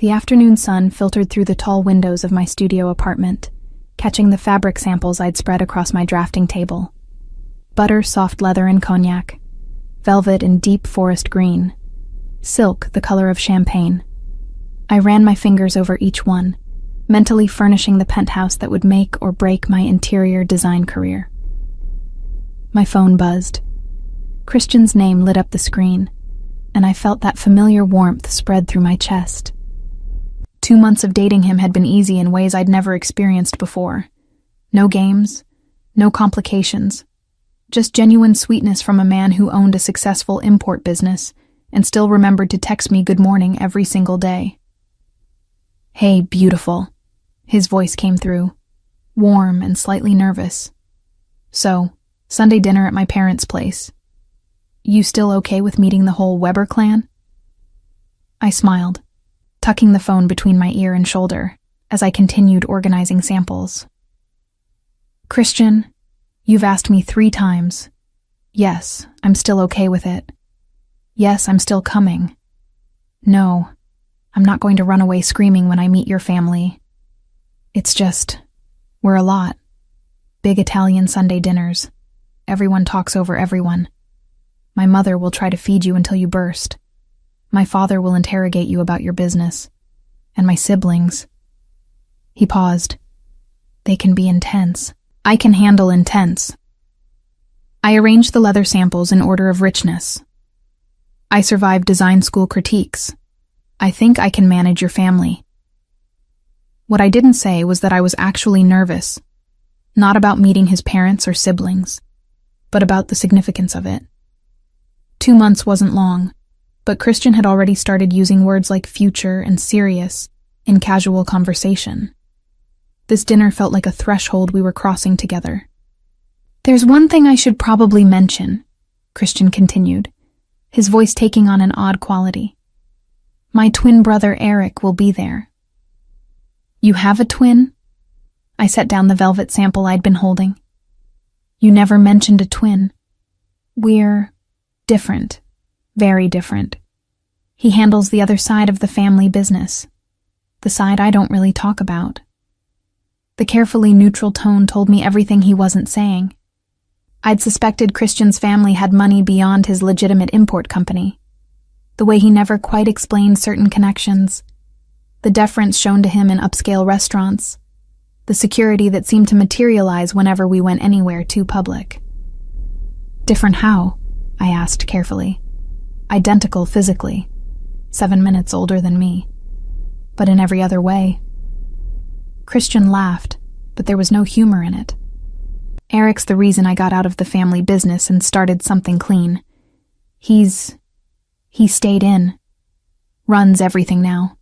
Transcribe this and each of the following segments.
The afternoon sun filtered through the tall windows of my studio apartment, catching the fabric samples I'd spread across my drafting table. Butter, soft leather, and cognac. Velvet in deep forest green. Silk, the color of champagne. I ran my fingers over each one, mentally furnishing the penthouse that would make or break my interior design career. My phone buzzed. Christian's name lit up the screen, and I felt that familiar warmth spread through my chest. 2 months of dating him had been easy in ways I'd never experienced before. No games, no complications, just genuine sweetness from a man who owned a successful import business and still remembered to text me good morning every single day. "Hey, beautiful," his voice came through, warm and slightly nervous. "So, Sunday dinner at my parents' place. You still okay with meeting the whole Weber clan?" I smiled, tucking the phone between my ear and shoulder as I continued organizing samples. "Christian, you've asked me 3 times. Yes, I'm still okay with it. Yes, I'm still coming. No, I'm not going to run away screaming when I meet your family. It's just, we're a lot. Big Italian Sunday dinners. Everyone talks over everyone. My mother will try to feed you until you burst. My father will interrogate you about your business. And my siblings." He paused. "They can be intense. I can handle intense." I arranged the leather samples in order of richness. "I survived design school critiques. I think I can manage your family." What I didn't say was that I was actually nervous, not about meeting his parents or siblings, but about the significance of it. 2 months wasn't long, but Christian had already started using words like future and serious in casual conversation. This dinner felt like a threshold we were crossing together. "There's one thing I should probably mention," Christian continued, his voice taking on an odd quality. "My twin brother Eric will be there." "You have a twin?" I set down the velvet sample I'd been holding. "You never mentioned a twin. We're different, very different. He handles the other side of the family business, the side I don't really talk about." The carefully neutral tone told me everything he wasn't saying. I'd suspected Christian's family had money beyond his legitimate import company. The way he never quite explained certain connections, the deference shown to him in upscale restaurants, the security that seemed to materialize whenever we went anywhere too public. "Different how?" I asked carefully. "Identical physically, 7 minutes older than me, but in every other way." Christian laughed, but there was no humor in it. "Eric's the reason I got out of the family business and started something clean. He stayed in. Runs everything now.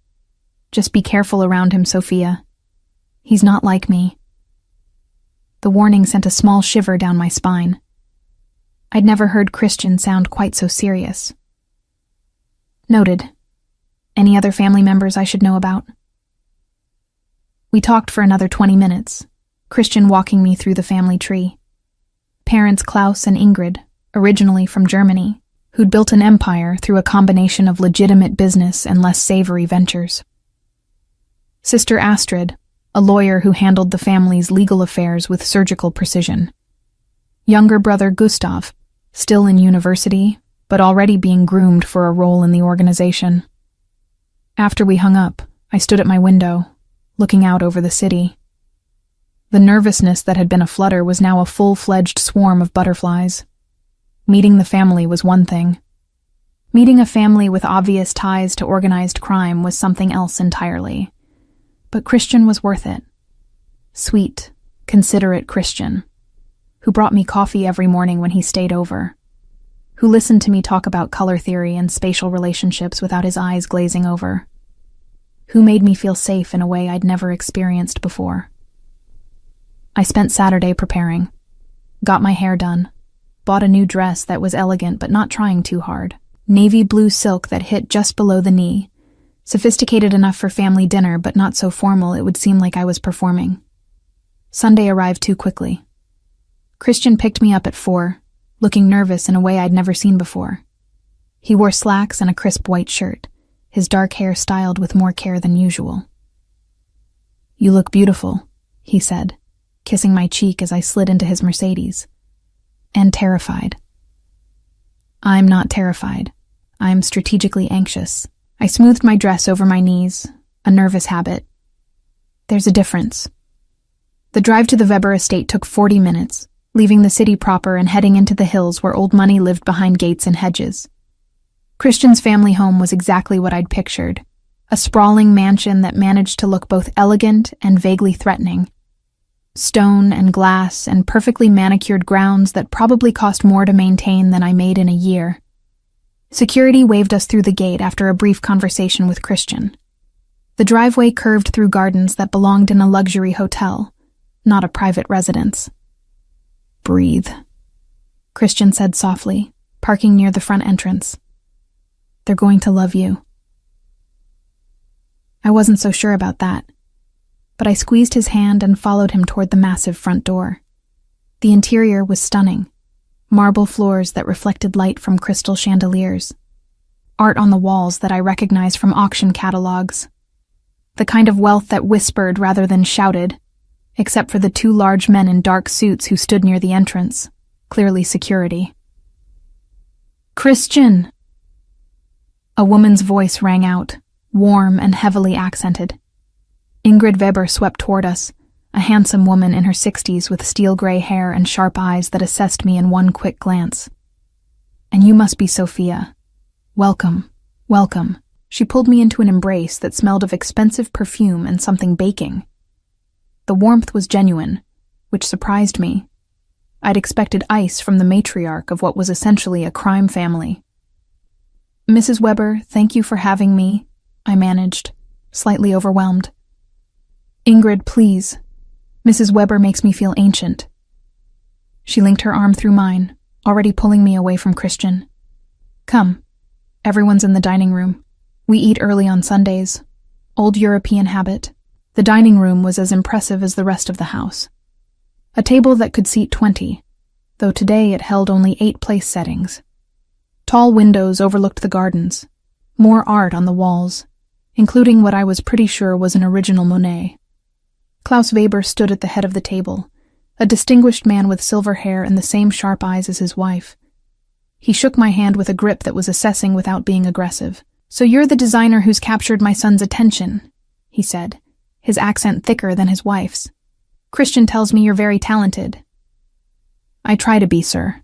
Just be careful around him, Sophia. He's not like me." The warning sent a small shiver down my spine. I'd never heard Christian sound quite so serious. "Noted. Any other family members I should know about?" We talked for another 20 minutes, Christian walking me through the family tree. Parents Klaus and Ingrid, originally from Germany, who'd built an empire through a combination of legitimate business and less savory ventures. Sister Astrid, a lawyer who handled the family's legal affairs with surgical precision. Younger brother Gustav, still in university, but already being groomed for a role in the organization. After we hung up, I stood at my window, looking out over the city. The nervousness that had been a flutter was now a full-fledged swarm of butterflies. Meeting the family was one thing. Meeting a family with obvious ties to organized crime was something else entirely. But Christian was worth it. Sweet, considerate Christian, who brought me coffee every morning when he stayed over, who listened to me talk about color theory and spatial relationships without his eyes glazing over, who made me feel safe in a way I'd never experienced before. I spent Saturday preparing, got my hair done, bought a new dress that was elegant but not trying too hard, navy blue silk that hit just below the knee, sophisticated enough for family dinner but not so formal it would seem like I was performing. Sunday arrived too quickly. Christian picked me up at 4, looking nervous in a way I'd never seen before. He wore slacks and a crisp white shirt, his dark hair styled with more care than usual. "You look beautiful," he said, kissing my cheek as I slid into his Mercedes. "And terrified." "I'm not terrified. I'm strategically anxious." I smoothed my dress over my knees, a nervous habit. "There's a difference." The drive to the Weber estate took 40 minutes, leaving the city proper and heading into the hills where old money lived behind gates and hedges. Christian's family home was exactly what I'd pictured, a sprawling mansion that managed to look both elegant and vaguely threatening. Stone and glass and perfectly manicured grounds that probably cost more to maintain than I made in a year. Security waved us through the gate after a brief conversation with Christian. The driveway curved through gardens that belonged in a luxury hotel, not a private residence. "Breathe," Christian said softly, parking near the front entrance. "They're going to love you." I wasn't so sure about that, but I squeezed his hand and followed him toward the massive front door. The interior was stunning. Marble floors that reflected light from crystal chandeliers. Art on the walls that I recognized from auction catalogs. The kind of wealth that whispered rather than shouted, except for the two large men in dark suits who stood near the entrance, clearly security. "Christian!" A woman's voice rang out, warm and heavily accented. Ingrid Weber swept toward us, a handsome woman in her 60s with steel-gray hair and sharp eyes that assessed me in one quick glance. "And you must be Sophia. Welcome, welcome." She pulled me into an embrace that smelled of expensive perfume and something baking. The warmth was genuine, which surprised me. I'd expected ice from the matriarch of what was essentially a crime family. "Mrs. Weber, thank you for having me," I managed, slightly overwhelmed. "Ingrid, please. Mrs. Weber makes me feel ancient." She linked her arm through mine, already pulling me away from Christian. "Come. Everyone's in the dining room. We eat early on Sundays. Old European habit." The dining room was as impressive as the rest of the house. A table that could seat 20, though today it held only 8 place settings. Tall windows overlooked the gardens. More art on the walls, including what I was pretty sure was an original Monet. Klaus Weber stood at the head of the table, a distinguished man with silver hair and the same sharp eyes as his wife. He shook my hand with a grip that was assessing without being aggressive. "So you're the designer who's captured my son's attention," he said, his accent thicker than his wife's. "Christian tells me you're very talented." "I try to be, sir."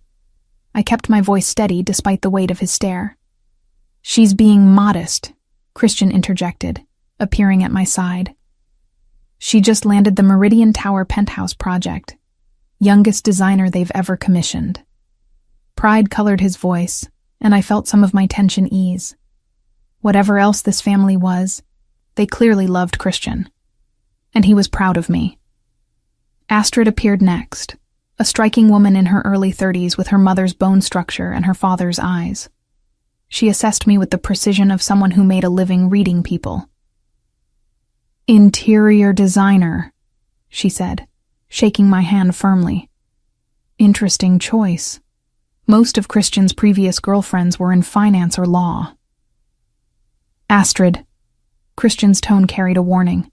I kept my voice steady despite the weight of his stare. "She's being modest," Christian interjected, appearing at my side. "She just landed the Meridian Tower penthouse project. Youngest designer they've ever commissioned." Pride colored his voice, and I felt some of my tension ease. Whatever else this family was, they clearly loved Christian. And he was proud of me. Astrid appeared next, a striking woman in her early 30s with her mother's bone structure and her father's eyes. She assessed me with the precision of someone who made a living reading people. "Interior designer," she said, shaking my hand firmly. "Interesting choice. Most of Christian's previous girlfriends were in finance or law." "Astrid," Christian's tone carried a warning.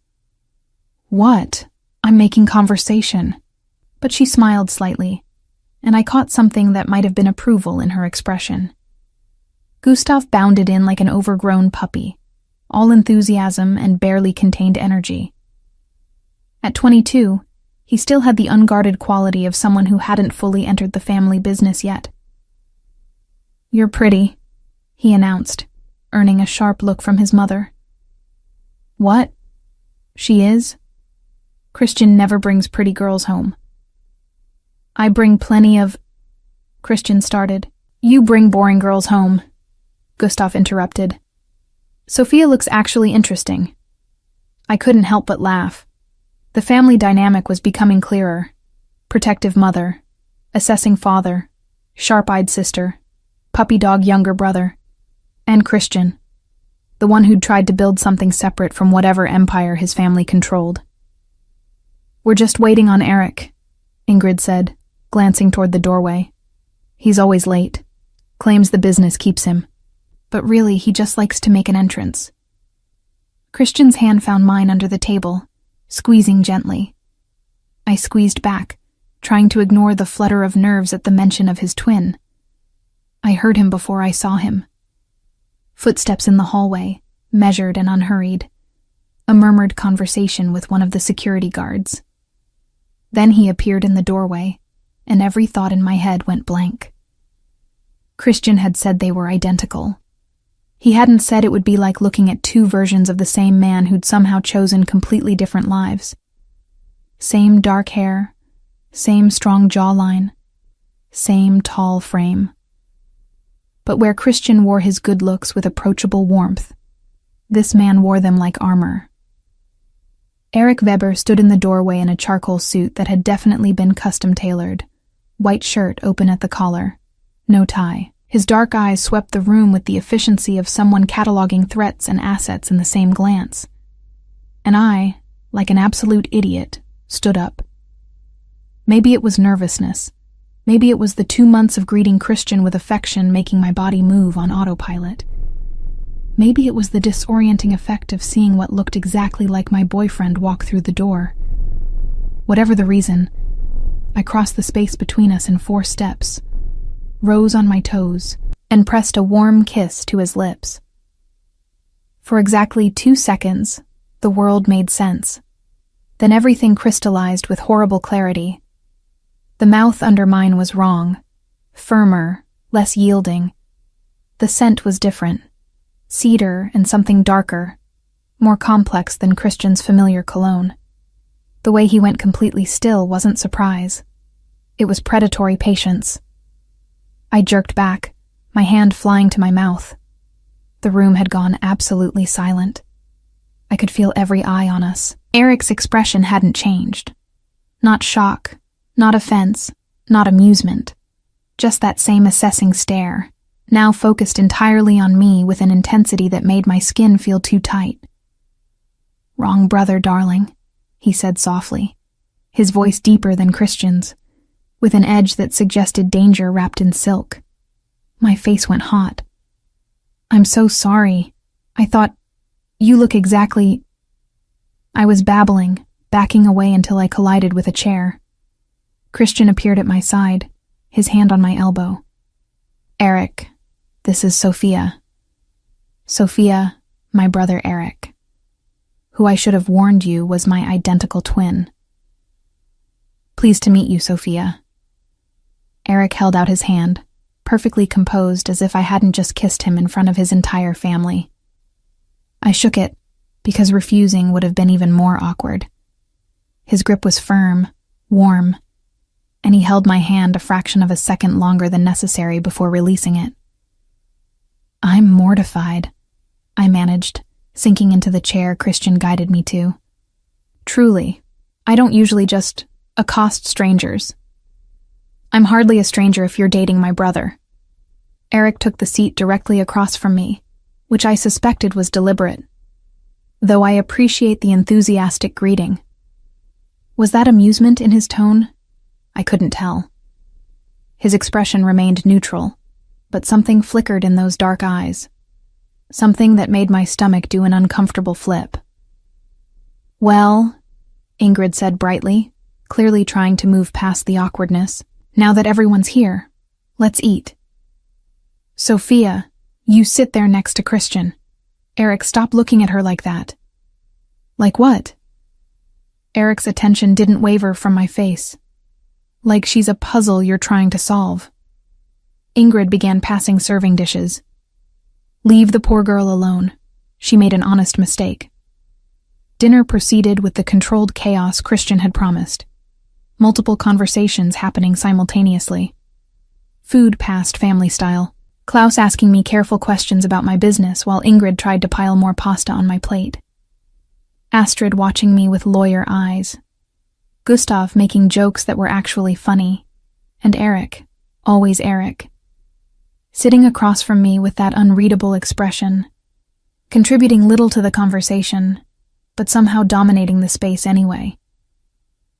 "What? I'm making conversation." But she smiled slightly, and I caught something that might have been approval in her expression. Gustav bounded in like an overgrown puppy, all enthusiasm and barely contained energy. At 22, he still had the unguarded quality of someone who hadn't fully entered the family business yet. "You're pretty," he announced, earning a sharp look from his mother. "What? She is?" "Christian never brings pretty girls home." "I bring plenty of—" Christian started. "You bring boring girls home," Gustav interrupted. "Sophia looks actually interesting." I couldn't help but laugh. The family dynamic was becoming clearer. Protective mother, assessing father, sharp-eyed sister, puppy dog younger brother, and Christian, the one who'd tried to build something separate from whatever empire his family controlled. "We're just waiting on Eric," Ingrid said, glancing toward the doorway. "He's always late. Claims the business keeps him. But really, he just likes to make an entrance. Christian's hand found mine under the table, squeezing gently. I squeezed back, trying to ignore the flutter of nerves at the mention of his twin. I heard him before I saw him. Footsteps in the hallway, measured and unhurried. A murmured conversation with one of the security guards. Then he appeared in the doorway, and every thought in my head went blank. Christian had said they were identical. He hadn't said it would be like looking at two versions of the same man who'd somehow chosen completely different lives. Same dark hair, same strong jawline, same tall frame. But where Christian wore his good looks with approachable warmth, this man wore them like armor. Eric Weber stood in the doorway in a charcoal suit that had definitely been custom-tailored, white shirt open at the collar, no tie. His dark eyes swept the room with the efficiency of someone cataloging threats and assets in the same glance. And I, like an absolute idiot, stood up. Maybe it was nervousness. Maybe it was the 2 months of greeting Christian with affection making my body move on autopilot. Maybe it was the disorienting effect of seeing what looked exactly like my boyfriend walk through the door. Whatever the reason, I crossed the space between us in 4 steps, rose on my toes, and pressed a warm kiss to his lips. For exactly 2 seconds, the world made sense. Then everything crystallized with horrible clarity. The mouth under mine was wrong, firmer, less yielding. The scent was different. Cedar and something darker, more complex than Christian's familiar cologne. The way he went completely still wasn't surprise. It was predatory patience. I jerked back, my hand flying to my mouth. The room had gone absolutely silent. I could feel every eye on us. Eric's expression hadn't changed. Not shock, not offense, not amusement. Just that same assessing stare, now focused entirely on me with an intensity that made my skin feel too tight. "Wrong brother, darling," he said softly, his voice deeper than Christian's, with an edge that suggested danger wrapped in silk. My face went hot. "I'm so sorry. I thought, you look exactly—" I was babbling, backing away until I collided with a chair. Christian appeared at my side, his hand on my elbow. "Eric, this is Sophia. Sophia, my brother Eric, who I should have warned you was my identical twin. Pleased to meet you, Sophia." Eric held out his hand, perfectly composed as if I hadn't just kissed him in front of his entire family. I shook it, because refusing would have been even more awkward. His grip was firm, warm, and he held my hand a fraction of a second longer than necessary before releasing it. "I'm mortified," I managed, sinking into the chair Christian guided me to. "Truly, I don't usually just accost strangers. I'm hardly a stranger if you're dating my brother." Eric took the seat directly across from me, which I suspected was deliberate, though I appreciate the enthusiastic greeting. Was that amusement in his tone? I couldn't tell. His expression remained neutral, but something flickered in those dark eyes, something that made my stomach do an uncomfortable flip. "Well," Ingrid said brightly, clearly trying to move past the awkwardness, "now that everyone's here, let's eat." "Sophia, you sit there next to Christian." "Eric, stop looking at her like that." "Like what?" Eric's attention didn't waver from my face. "Like she's a puzzle you're trying to solve." Ingrid began passing serving dishes. "Leave the poor girl alone. She made an honest mistake." Dinner proceeded with the controlled chaos Christian had promised. Multiple conversations happening simultaneously. Food passed family style, Klaus asking me careful questions about my business while Ingrid tried to pile more pasta on my plate. Astrid watching me with lawyer eyes. Gustav making jokes that were actually funny. And Eric, always Eric, sitting across from me with that unreadable expression, contributing little to the conversation, but somehow dominating the space anyway.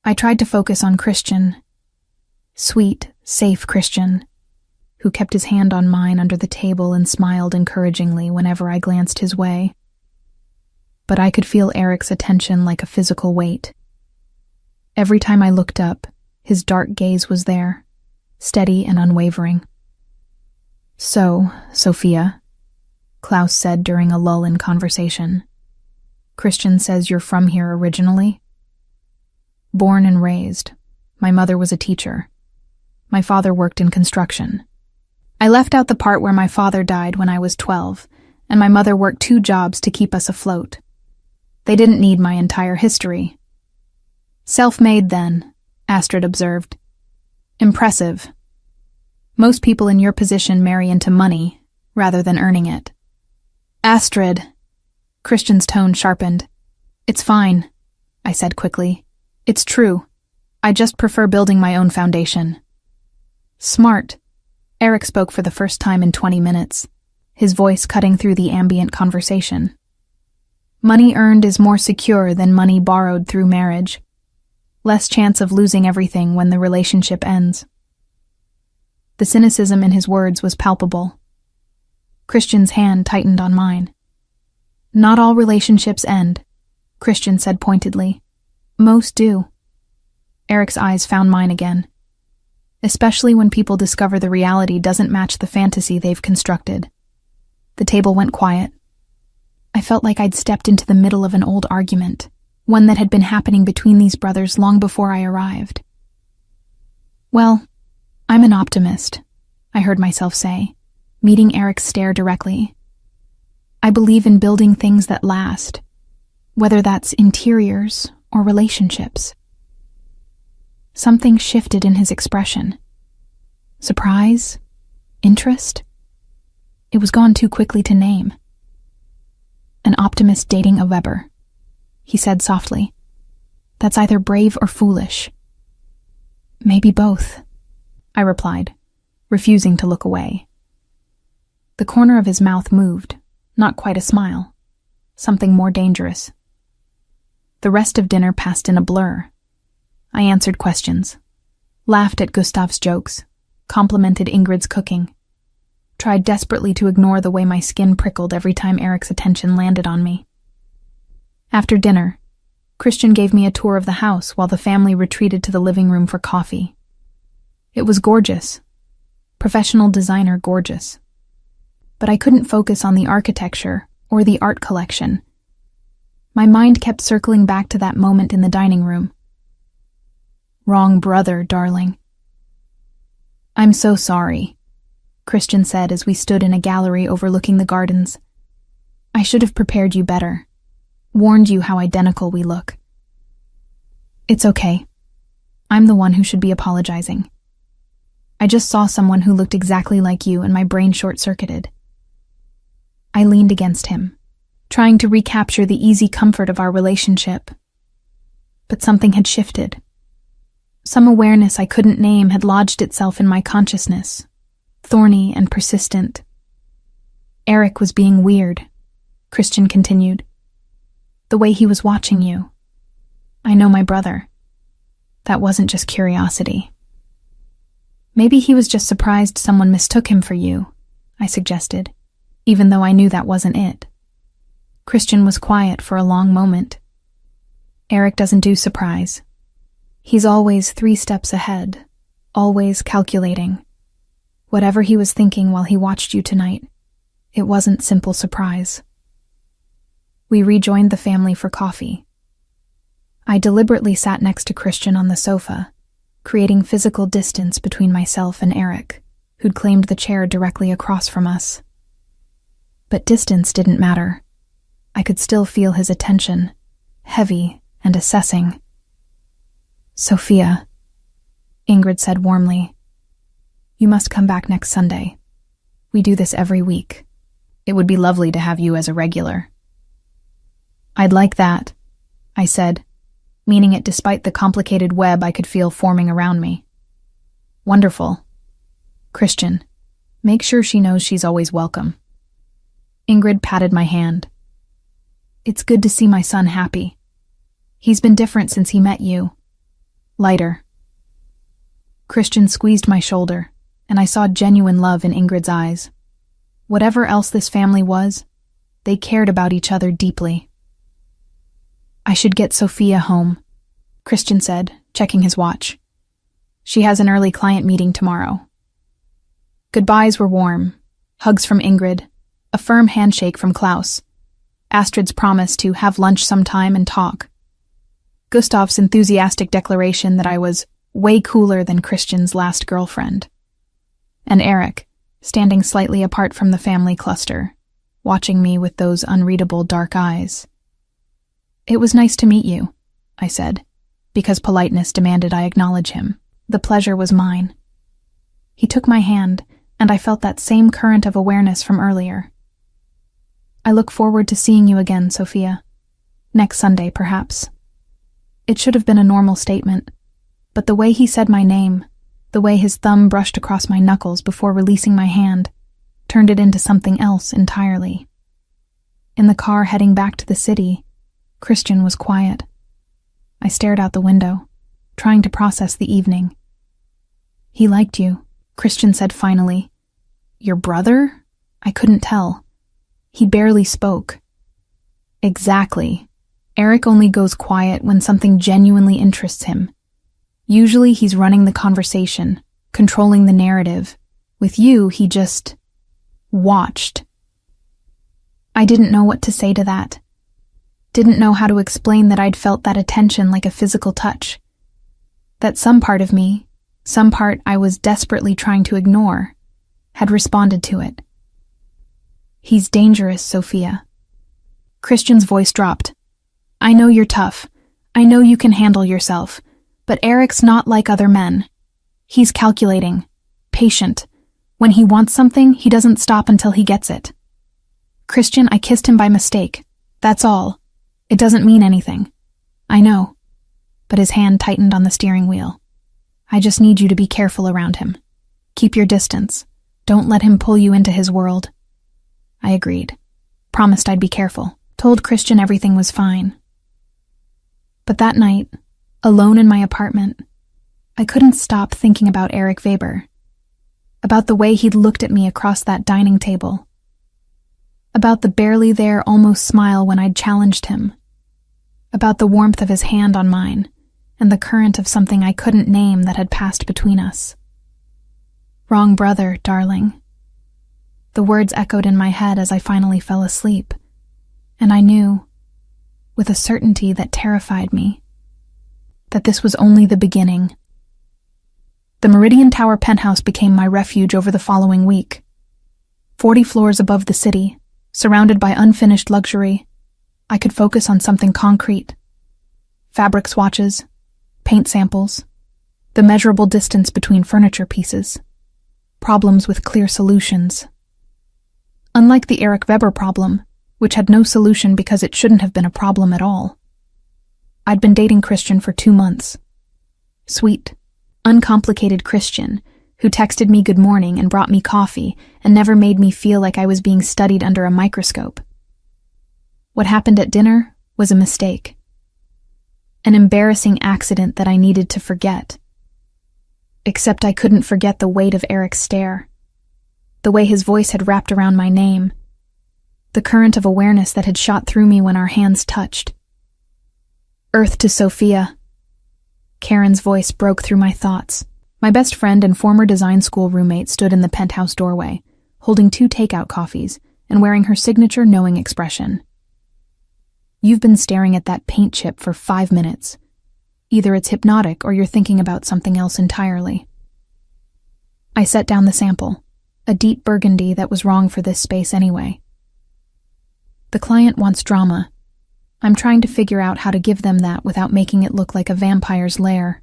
I tried to focus on Christian. Sweet, safe Christian, who kept his hand on mine under the table and smiled encouragingly whenever I glanced his way. but I could feel Eric's attention like a physical weight. Every time I looked up, his dark gaze was there, steady and unwavering. "So, Sophia," Klaus said during a lull in conversation, "Christian says you're from here originally?" "Born and raised. My mother was a teacher. My father worked in construction. I left out the part where my father died when I was 12, and my mother worked 2 jobs to keep us afloat. They didn't need my entire history." "Self-made, then," Astrid observed. "Impressive. Most people in your position marry into money, rather than earning it." "Astrid," Christian's tone sharpened. "It's fine," I said quickly. "It's true. I just prefer building my own foundation." "Smart." Eric spoke for the first time in 20 minutes, his voice cutting through the ambient conversation. "Money earned is more secure than money borrowed through marriage. Less chance of losing everything when the relationship ends." The cynicism in his words was palpable. Christian's hand tightened on mine. "Not all relationships end," Christian said pointedly. "Most do." Eric's eyes found mine again. "Especially when people discover the reality doesn't match the fantasy they've constructed." The table went quiet. I felt like I'd stepped into the middle of an old argument, one that had been happening between these brothers long before I arrived. "Well, I'm an optimist," I heard myself say, meeting Eric's stare directly. "I believe in building things that last, whether that's interiors or relationships." Something shifted in his expression. Surprise? Interest? It was gone too quickly to name. "An optimist dating a Weber," he said softly. "That's either brave or foolish." "Maybe both," I replied, refusing to look away. The corner of his mouth moved, not quite a smile, something more dangerous. The rest of dinner passed in a blur. I answered questions, laughed at Gustav's jokes, complimented Ingrid's cooking, tried desperately to ignore the way my skin prickled every time Eric's attention landed on me. After dinner, Christian gave me a tour of the house while the family retreated to the living room for coffee. It was gorgeous. Professional designer gorgeous. But I couldn't focus on the architecture or the art collection. My mind kept circling back to that moment in the dining room. "Wrong brother, darling." "I'm so sorry," Christian said as we stood in a gallery overlooking the gardens. "I should have prepared you better, warned you how identical we look." "It's okay. I'm the one who should be apologizing. I just saw someone who looked exactly like you and my brain short-circuited." I leaned against him, trying to recapture the easy comfort of our relationship. But something had shifted. Some awareness I couldn't name had lodged itself in my consciousness, thorny and persistent. "Eric was being weird," Christian continued. "The way he was watching you. I know my brother. That wasn't just curiosity." "Maybe he was just surprised someone mistook him for you," I suggested, even though I knew that wasn't it. Christian was quiet for a long moment. "Eric doesn't do surprise. He's always 3 steps ahead, always calculating. Whatever he was thinking while he watched you tonight, it wasn't simple surprise." We rejoined the family for coffee. I deliberately sat next to Christian on the sofa, creating physical distance between myself and Eric, who'd claimed the chair directly across from us. But distance didn't matter. I could still feel his attention, heavy and assessing. "Sophia," Ingrid said warmly, "you must come back next Sunday. We do this every week. It would be lovely to have you as a regular." "I'd like that," I said, meaning it despite the complicated web I could feel forming around me. "Wonderful. Christian, make sure she knows she's always welcome." Ingrid patted my hand. "It's good to see my son happy. He's been different since he met you. Lighter." Christian squeezed my shoulder, and I saw genuine love in Ingrid's eyes. Whatever else this family was, they cared about each other deeply. should get Sophia home, Christian said, checking his watch. She has an early client meeting tomorrow. Goodbyes were warm. Hugs from Ingrid, a firm handshake from Klaus, Astrid's promise to have lunch sometime and talk, Gustav's enthusiastic declaration that I was way cooler than Christian's last girlfriend, and Eric, standing slightly apart from the family cluster, watching me with those unreadable dark eyes. It was nice to meet you, I said, because politeness demanded I acknowledge him. The pleasure was mine. He took my hand, and I felt that same current of awareness from earlier. I look forward to seeing you again, Sophia. Next Sunday, perhaps. It should have been a normal statement, but the way he said my name, the way his thumb brushed across my knuckles before releasing my hand, turned it into something else entirely. In the car heading back to the city, Christian was quiet. I stared out the window, trying to process the evening. He liked you, Christian said finally. Your brother? I couldn't tell. He barely spoke. Exactly. Eric only goes quiet when something genuinely interests him. Usually he's running the conversation, controlling the narrative. With you, he just watched. I didn't know what to say to that. Didn't know how to explain that I'd felt that attention like a physical touch. That some part of me, some part I was desperately trying to ignore, had responded to it. He's dangerous, Sophia. Christian's voice dropped. I know you're tough. I know you can handle yourself. But Eric's not like other men. He's calculating, patient. When he wants something, he doesn't stop until he gets it. Christian, I kissed him by mistake. That's all. It doesn't mean anything. I know. But his hand tightened on the steering wheel. I just need you to be careful around him. Keep your distance. Don't let him pull you into his world. I agreed. Promised I'd be careful. Told Christian everything was fine. But that night, alone in my apartment, I couldn't stop thinking about Eric Weber. About the way he'd looked at me across that dining table. About the barely there almost smile when I'd challenged him. About the warmth of his hand on mine, and the current of something I couldn't name that had passed between us. Wrong brother, darling. The words echoed in my head as I finally fell asleep, and I knew, with a certainty that terrified me, that this was only the beginning. The Meridian Tower penthouse became my refuge over the following week. 40 floors above the city, surrounded by unfinished luxury, I could focus on something concrete. Fabric swatches, paint samples, the measurable distance between furniture pieces, problems with clear solutions. Unlike the Eric Weber problem, which had no solution because it shouldn't have been a problem at all. I'd been dating Christian for 2 months. Sweet, uncomplicated Christian, who texted me good morning and brought me coffee and never made me feel like I was being studied under a microscope. What happened at dinner was a mistake. An embarrassing accident that I needed to forget. Except I couldn't forget the weight of Eric's stare. The way his voice had wrapped around my name. The current of awareness that had shot through me when our hands touched. Earth to Sophia. Karen's voice broke through my thoughts. My best friend and former design school roommate stood in the penthouse doorway, holding 2 takeout coffees and wearing her signature knowing expression. You've been staring at that paint chip for 5 minutes. Either it's hypnotic or you're thinking about something else entirely. I set down the sample, a deep burgundy that was wrong for this space anyway. The client wants drama. I'm trying to figure out how to give them that without making it look like a vampire's lair.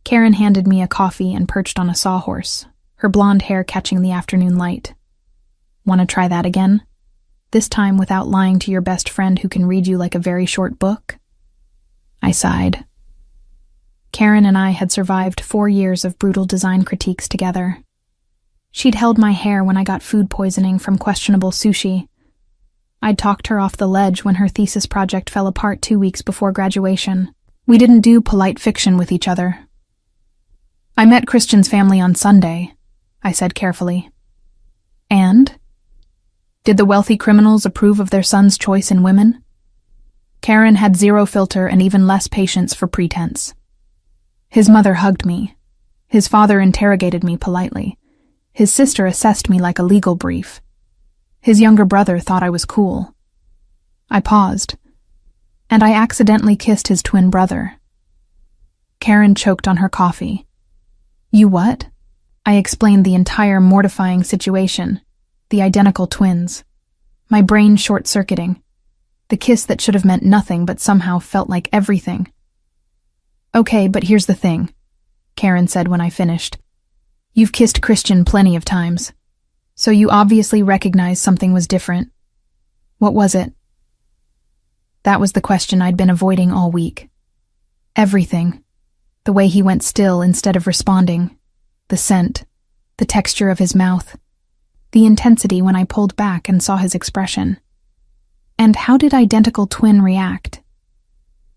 Karen handed me a coffee and perched on a sawhorse, her blonde hair catching the afternoon light. Want to try that again? This time without lying to your best friend who can read you like a very short book? I sighed. Karen and I had survived 4 years of brutal design critiques together. She'd held my hair when I got food poisoning from questionable sushi. I'd talked her off the ledge when her thesis project fell apart 2 weeks before graduation. We didn't do polite fiction with each other. I met Christian's family on Sunday, I said carefully. And? Did the wealthy criminals approve of their son's choice in women? Karen had zero filter and even less patience for pretense. His mother hugged me. His father interrogated me politely. His sister assessed me like a legal brief. His younger brother thought I was cool. I paused, and I accidentally kissed his twin brother. Karen choked on her coffee. You what? I explained the entire mortifying situation, the identical twins. My brain short-circuiting. The kiss that should have meant nothing but somehow felt like everything. Okay, but here's the thing, Karen said when I finished. You've kissed Christian plenty of times, so you obviously recognized something was different. What was it? That was the question I'd been avoiding all week. Everything. The way he went still instead of responding. The scent. The texture of his mouth. The intensity when I pulled back and saw his expression. And how did identical twin react?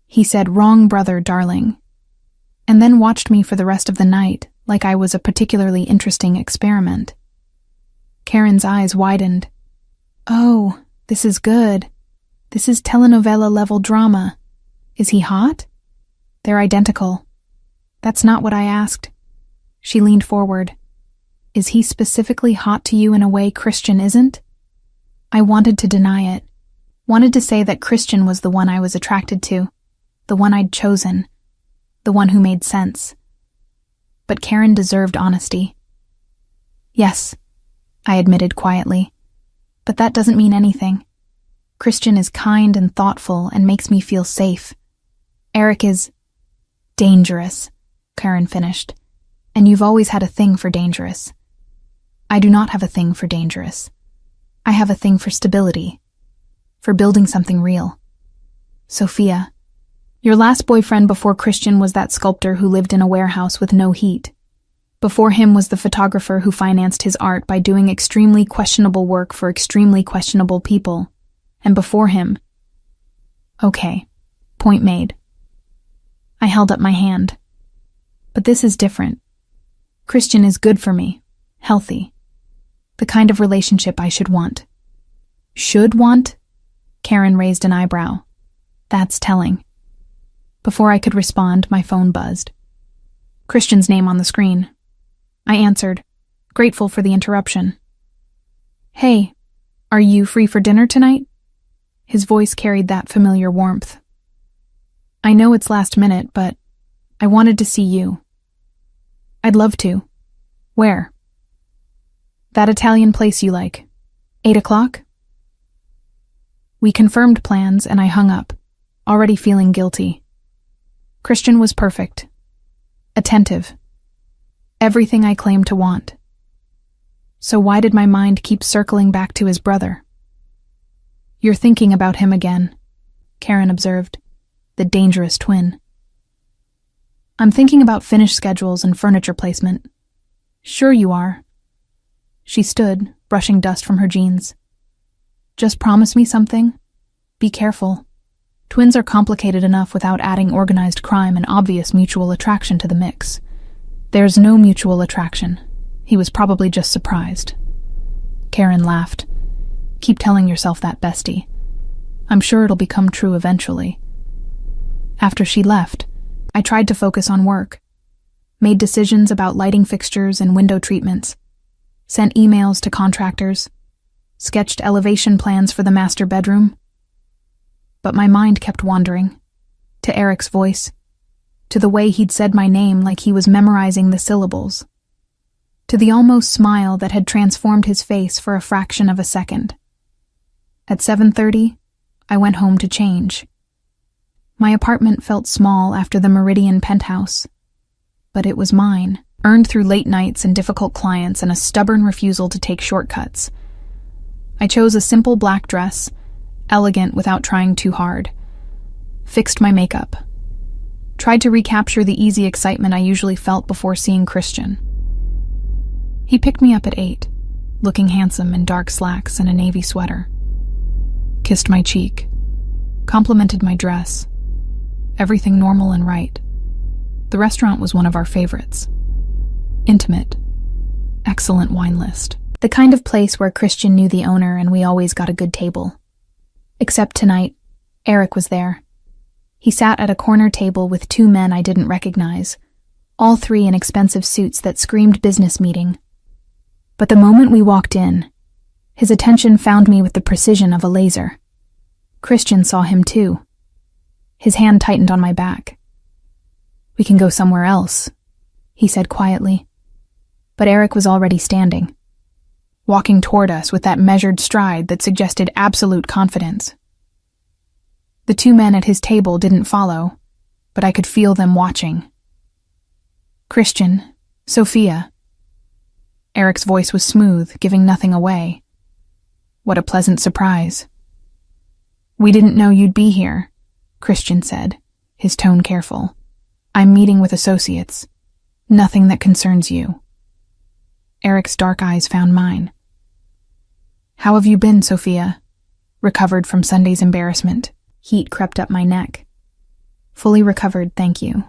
He said, "Wrong brother, darling," and then watched me for the rest of the night like I was a particularly interesting experiment. Karen's eyes widened. Oh, this is good. This is telenovela-level drama. Is he hot? They're identical. That's not what I asked. She leaned forward. Is he specifically hot to you in a way Christian isn't? I wanted to deny it. Wanted to say that Christian was the one I was attracted to, the one I'd chosen, the one who made sense. But Karen deserved honesty. Yes, I admitted quietly, but that doesn't mean anything. Christian is kind and thoughtful and makes me feel safe. Eric is dangerous, Karen finished, and you've always had a thing for dangerous. I do not have a thing for dangerous. I have a thing for stability, for building something real. Sophia, your last boyfriend before Christian was that sculptor who lived in a warehouse with no heat. Before him was the photographer who financed his art by doing extremely questionable work for extremely questionable people. And before him... Okay, point made. I held up my hand. But this is different. Christian is good for me, healthy. The kind of relationship I should want. Should want? Karen raised an eyebrow. That's telling. Before I could respond, my phone buzzed. Christian's name on the screen. I answered, grateful for the interruption. Hey, are you free for dinner tonight? His voice carried that familiar warmth. I know it's last minute, but I wanted to see you. I'd love to. Where? That Italian place you like. 8 o'clock? We confirmed plans and I hung up, already feeling guilty. Christian was perfect. Attentive. Everything I claimed to want. So why did my mind keep circling back to his brother? You're thinking about him again, Karen observed. The dangerous twin. I'm thinking about finish schedules and furniture placement. Sure you are. She stood, brushing dust from her jeans. Just promise me something. Be careful. Twins are complicated enough without adding organized crime and obvious mutual attraction to the mix. There's no mutual attraction. He was probably just surprised. Karen laughed. Keep telling yourself that, bestie. I'm sure it'll become true eventually. After she left, I tried to focus on work. Made decisions about lighting fixtures and window treatments. Sent emails to contractors. Sketched elevation plans for the master bedroom. But my mind kept wandering. To Eric's voice. To the way he'd said my name like he was memorizing the syllables. To the almost smile that had transformed his face for a fraction of a second. At 7:30, I went home to change. My apartment felt small after the Meridian penthouse. But it was mine, earned through late nights and difficult clients and a stubborn refusal to take shortcuts. I chose a simple black dress, elegant without trying too hard. Fixed my makeup. Tried to recapture the easy excitement I usually felt before seeing Christian. He picked me up at 8, looking handsome in dark slacks and a navy sweater. Kissed my cheek. Complimented my dress. Everything normal and right. The restaurant was one of our favorites. Intimate. Excellent wine list. The kind of place where Christian knew the owner and we always got a good table. Except tonight, Eric was there. He sat at a corner table with two men I didn't recognize, all three in expensive suits that screamed business meeting. But the moment we walked in, his attention found me with the precision of a laser. Christian saw him too. His hand tightened on my back. "We can go somewhere else," he said quietly. But Eric was already standing, walking toward us with that measured stride that suggested absolute confidence. The two men at his table didn't follow, but I could feel them watching. "Christian, Sophia." Eric's voice was smooth, giving nothing away. "What a pleasant surprise." "We didn't know you'd be here," Christian said, his tone careful. "I'm meeting with associates. Nothing that concerns you." Eric's dark eyes found mine. "How have you been, Sophia?" Recovered from Sunday's embarrassment. Heat crept up my neck. "Fully recovered, thank you."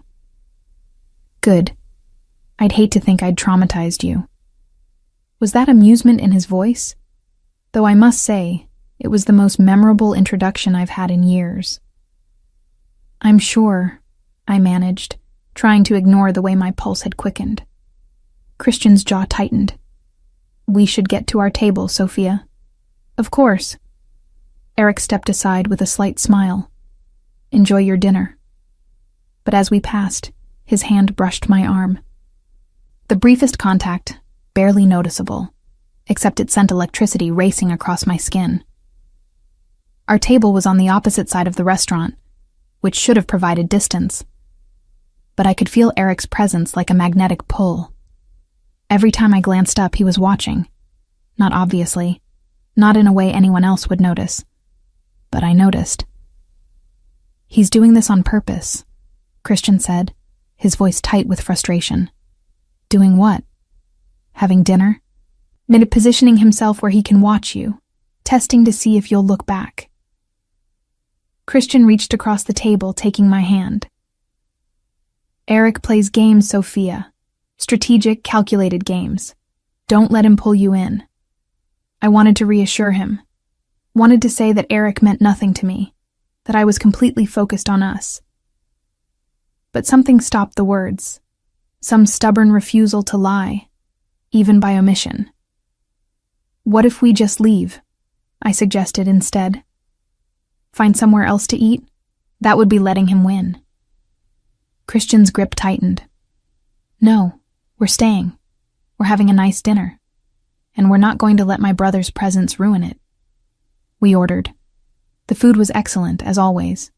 "Good. I'd hate to think I'd traumatized you." Was that amusement in his voice? Though I must say, it was the most memorable introduction I've had in years. "I'm sure," I managed, trying to ignore the way my pulse had quickened. Christian's jaw tightened. "We should get to our table, Sophia." "Of course." Eric stepped aside with a slight smile. "Enjoy your dinner." But as we passed, his hand brushed my arm. The briefest contact, barely noticeable, except it sent electricity racing across my skin. Our table was on the opposite side of the restaurant, which should have provided distance. But I could feel Eric's presence like a magnetic pull. Every time I glanced up, he was watching. Not obviously, not in a way anyone else would notice. But I noticed. "He's doing this on purpose," Christian said, his voice tight with frustration. "Doing what? Having dinner? Positioning himself where he can watch you, testing to see if you'll look back." Christian reached across the table, taking my hand. "Eric plays games, Sophia. Strategic, calculated games. Don't let him pull you in." I wanted to reassure him. Wanted to say that Eric meant nothing to me, that I was completely focused on us. But something stopped the words. Some stubborn refusal to lie, even by omission. "What if we just leave?" I suggested instead. "Find somewhere else to eat? That would be letting him win." Christian's grip tightened. "No, we're staying. We're having a nice dinner. And we're not going to let my brother's presence ruin it." We ordered. The food was excellent, as always.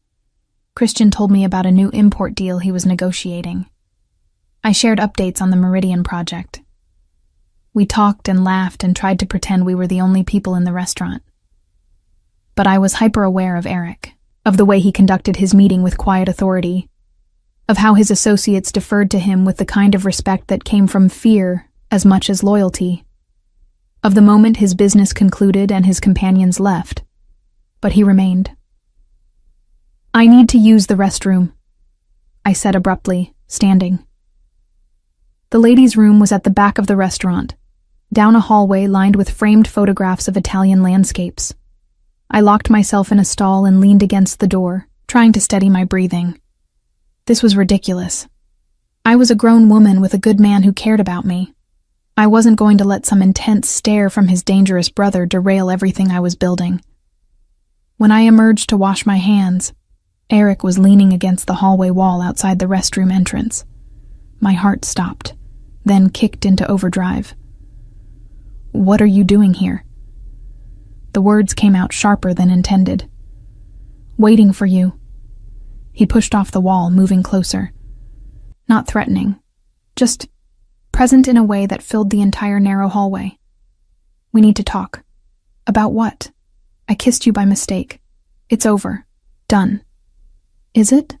Christian told me about a new import deal he was negotiating. I shared updates on the Meridian project. We talked and laughed and tried to pretend we were the only people in the restaurant. But I was hyper-aware of Eric, of the way he conducted his meeting with quiet authority, of how his associates deferred to him with the kind of respect that came from fear as much as loyalty, of the moment his business concluded and his companions left. But he remained. "I need to use the restroom," I said abruptly, standing. The ladies' room was at the back of the restaurant, down a hallway lined with framed photographs of Italian landscapes. I locked myself in a stall and leaned against the door, trying to steady my breathing. This was ridiculous. I was a grown woman with a good man who cared about me. I wasn't going to let some intense stare from his dangerous brother derail everything I was building. When I emerged to wash my hands, Eric was leaning against the hallway wall outside the restroom entrance. My heart stopped, then kicked into overdrive. "What are you doing here?" The words came out sharper than intended. "Waiting for you." He pushed off the wall, moving closer. Not threatening, just present in a way that filled the entire narrow hallway. "We need to talk." "About what?" "I kissed you by mistake. It's over. Done." "Is it?"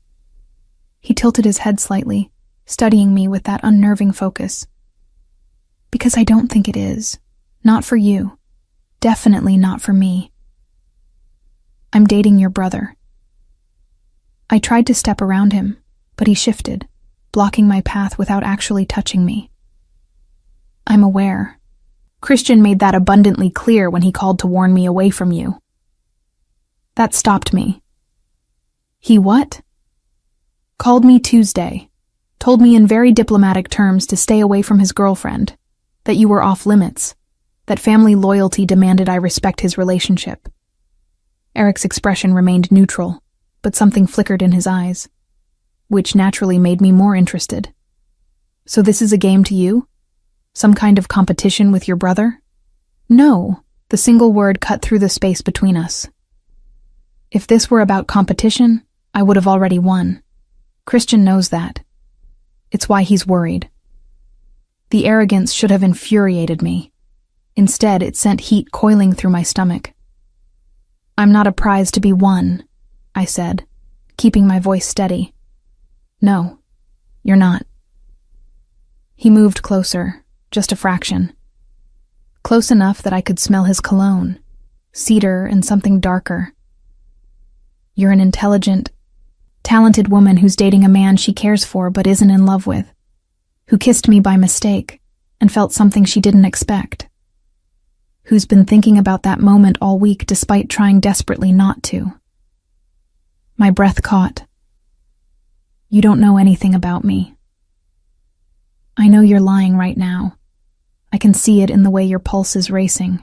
He tilted his head slightly, studying me with that unnerving focus. "Because I don't think it is. Not for you. Definitely not for me. I'm dating your brother." I tried to step around him, but he shifted, blocking my path without actually touching me. "I'm aware. Christian made that abundantly clear when he called to warn me away from you." That stopped me. He what? Called me Tuesday. Told me in very diplomatic terms to stay away from his girlfriend, that you were off limits, that family loyalty demanded I respect his relationship. Eric's expression remained neutral, but something flickered in his eyes, which naturally made me more interested. So this is a game to you? Some kind of competition with your brother? No, the single word cut through the space between us. If this were about competition, I would have already won. Christian knows that. It's why he's worried. The arrogance should have infuriated me. Instead, it sent heat coiling through my stomach. I'm not a prize to be won, I said, keeping my voice steady. No, you're not. He moved closer, just a fraction. Close enough that I could smell his cologne, cedar and something darker. You're an intelligent, talented woman who's dating a man she cares for but isn't in love with, who kissed me by mistake and felt something she didn't expect, who's been thinking about that moment all week despite trying desperately not to. My breath caught. You don't know anything about me. I know you're lying right now. I can see it in the way your pulse is racing.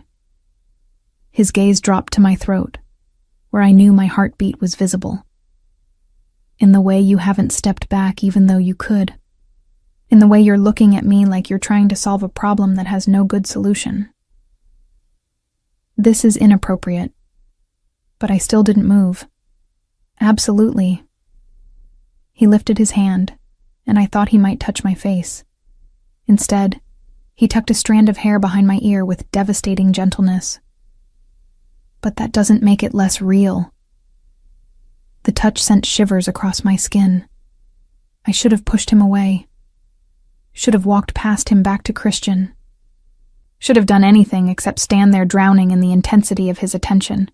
His gaze dropped to my throat, where I knew my heartbeat was visible. In the way you haven't stepped back even though you could. In the way you're looking at me like you're trying to solve a problem that has no good solution. This is inappropriate. But I still didn't move. Absolutely. He lifted his hand, and I thought he might touch my face. Instead, he tucked a strand of hair behind my ear with devastating gentleness. But that doesn't make it less real. The touch sent shivers across my skin. I should have pushed him away. Should have walked past him back to Christian. Should have done anything except stand there drowning in the intensity of his attention.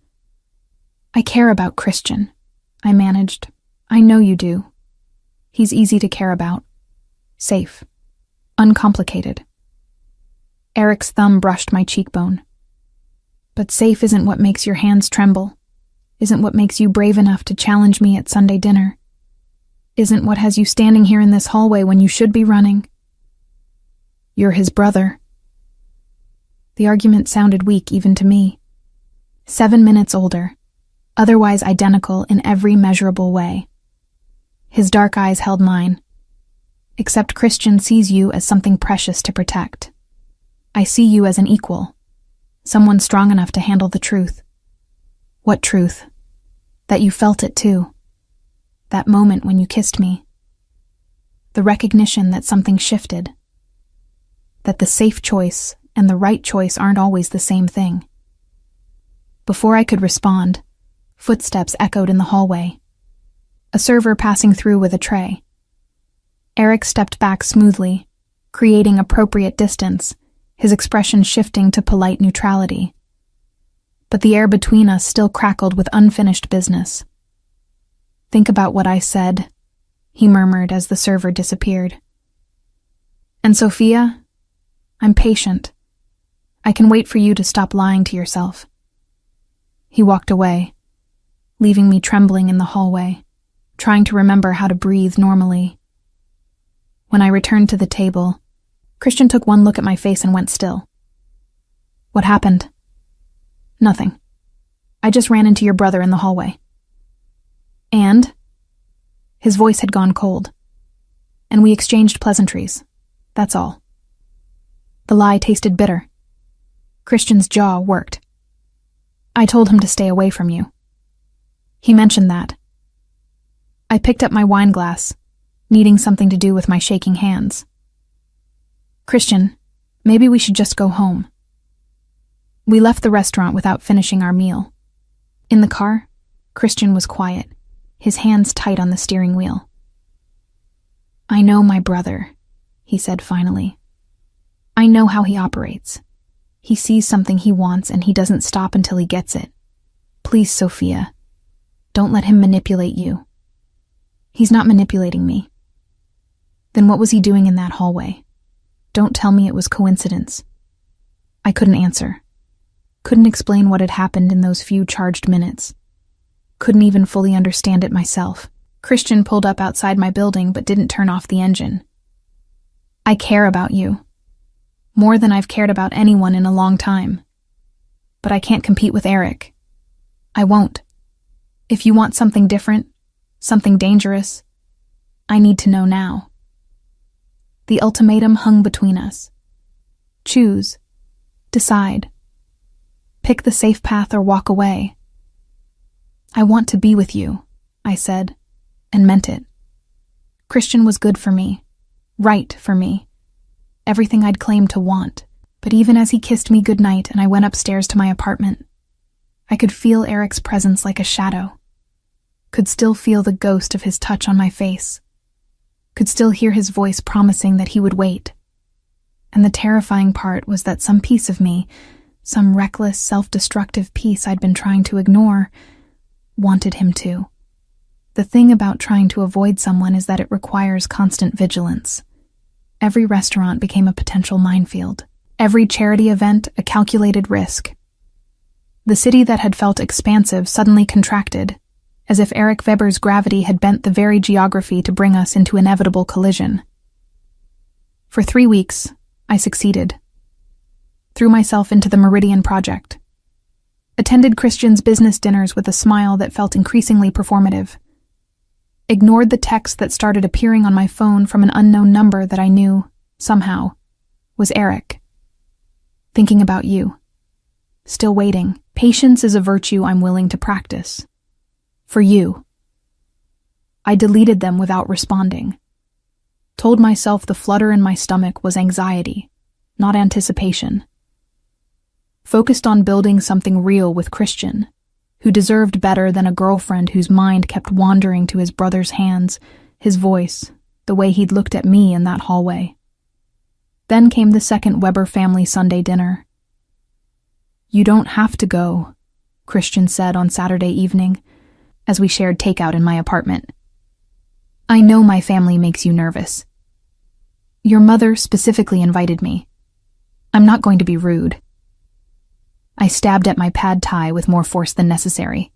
I care about Christian, I managed. I know you do. He's easy to care about. Safe. Uncomplicated. Eric's thumb brushed my cheekbone. But safe isn't what makes your hands tremble. Isn't what makes you brave enough to challenge me at Sunday dinner. Isn't what has you standing here in this hallway when you should be running. You're his brother. The argument sounded weak even to me. 7 minutes older, otherwise identical in every measurable way. His dark eyes held mine. Except Christian sees you as something precious to protect. I see you as an equal, someone strong enough to handle the truth. What truth? That you felt it too. That moment when you kissed me. The recognition that something shifted. That the safe choice and the right choice aren't always the same thing. Before I could respond, footsteps echoed in the hallway. A server passing through with a tray. Eric stepped back smoothly, creating appropriate distance, his expression shifting to polite neutrality. But the air between us still crackled with unfinished business. Think about what I said, he murmured as the server disappeared. And Sophia, I'm patient. I can wait for you to stop lying to yourself. He walked away, leaving me trembling in the hallway, trying to remember how to breathe normally. When I returned to the table, Christian took one look at my face and went still. What happened? Nothing. I just ran into your brother in the hallway. And? His voice had gone cold. And we exchanged pleasantries. That's all. The lie tasted bitter. Christian's jaw worked. I told him to stay away from you. He mentioned that. I picked up my wine glass, needing something to do with my shaking hands. Christian, maybe we should just go home. We left the restaurant without finishing our meal. In the car, Christian was quiet, his hands tight on the steering wheel. I know my brother, he said finally. I know how he operates. He sees something he wants and he doesn't stop until he gets it. Please, Sophia, don't let him manipulate you. He's not manipulating me. Then what was he doing in that hallway? Don't tell me it was coincidence. I couldn't answer. Couldn't explain what had happened in those few charged minutes. Couldn't even fully understand it myself. Christian pulled up outside my building but didn't turn off the engine. I care about you. More than I've cared about anyone in a long time. But I can't compete with Eric. I won't. If you want something different, something dangerous, I need to know now. The ultimatum hung between us. Choose. Decide. Pick the safe path or walk away. I want to be with you, I said, and meant it. Christian was good for me, right for me, everything I'd claimed to want. But even as he kissed me goodnight and I went upstairs to my apartment, I could feel Eric's presence like a shadow, could still feel the ghost of his touch on my face, could still hear his voice promising that he would wait. And the terrifying part was that some piece of me, some reckless, self-destructive piece I'd been trying to ignore, wanted him to. The thing about trying to avoid someone is that it requires constant vigilance. Every restaurant became a potential minefield. Every charity event a calculated risk. The city that had felt expansive suddenly contracted, as if Eric Weber's gravity had bent the very geography to bring us into inevitable collision. For 3 weeks, I succeeded. Threw myself into the Meridian Project. Attended Christian's business dinners with a smile that felt increasingly performative. Ignored the texts that started appearing on my phone from an unknown number that I knew, somehow, was Eric. Thinking about you. Still waiting. Patience is a virtue I'm willing to practice. For you. I deleted them without responding. Told myself the flutter in my stomach was anxiety, not anticipation. Focused on building something real with Christian, who deserved better than a girlfriend whose mind kept wandering to his brother's hands, his voice, the way he'd looked at me in that hallway. Then came the second Weber family Sunday dinner. You don't have to go, Christian said on Saturday evening, as we shared takeout in my apartment. I know my family makes you nervous. Your mother specifically invited me. I'm not going to be rude. I stabbed at my pad thai with more force than necessary.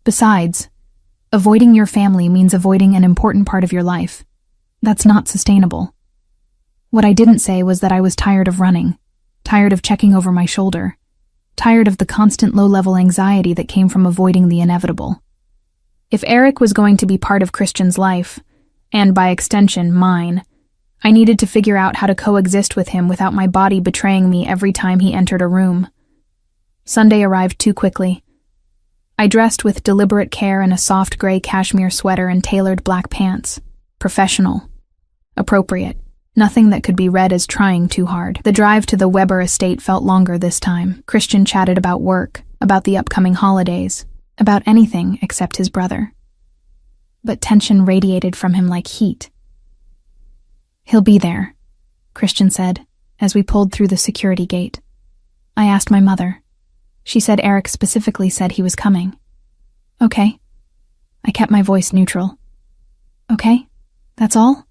Besides, avoiding your family means avoiding an important part of your life. That's not sustainable. What I didn't say was that I was tired of running, tired of checking over my shoulder, tired of the constant low-level anxiety that came from avoiding the inevitable. If Eric was going to be part of Christian's life, and by extension mine, I needed to figure out how to coexist with him without my body betraying me every time he entered a room. Sunday arrived too quickly. I dressed with deliberate care in a soft gray cashmere sweater and tailored black pants. Professional. Appropriate. Nothing that could be read as trying too hard. The drive to the Weber estate felt longer this time. Christian chatted about work, about the upcoming holidays, about anything except his brother. But tension radiated from him like heat. He'll be there, Christian said, as we pulled through the security gate. I asked my mother. She said Eric specifically said he was coming. Okay. I kept my voice neutral. Okay? That's all?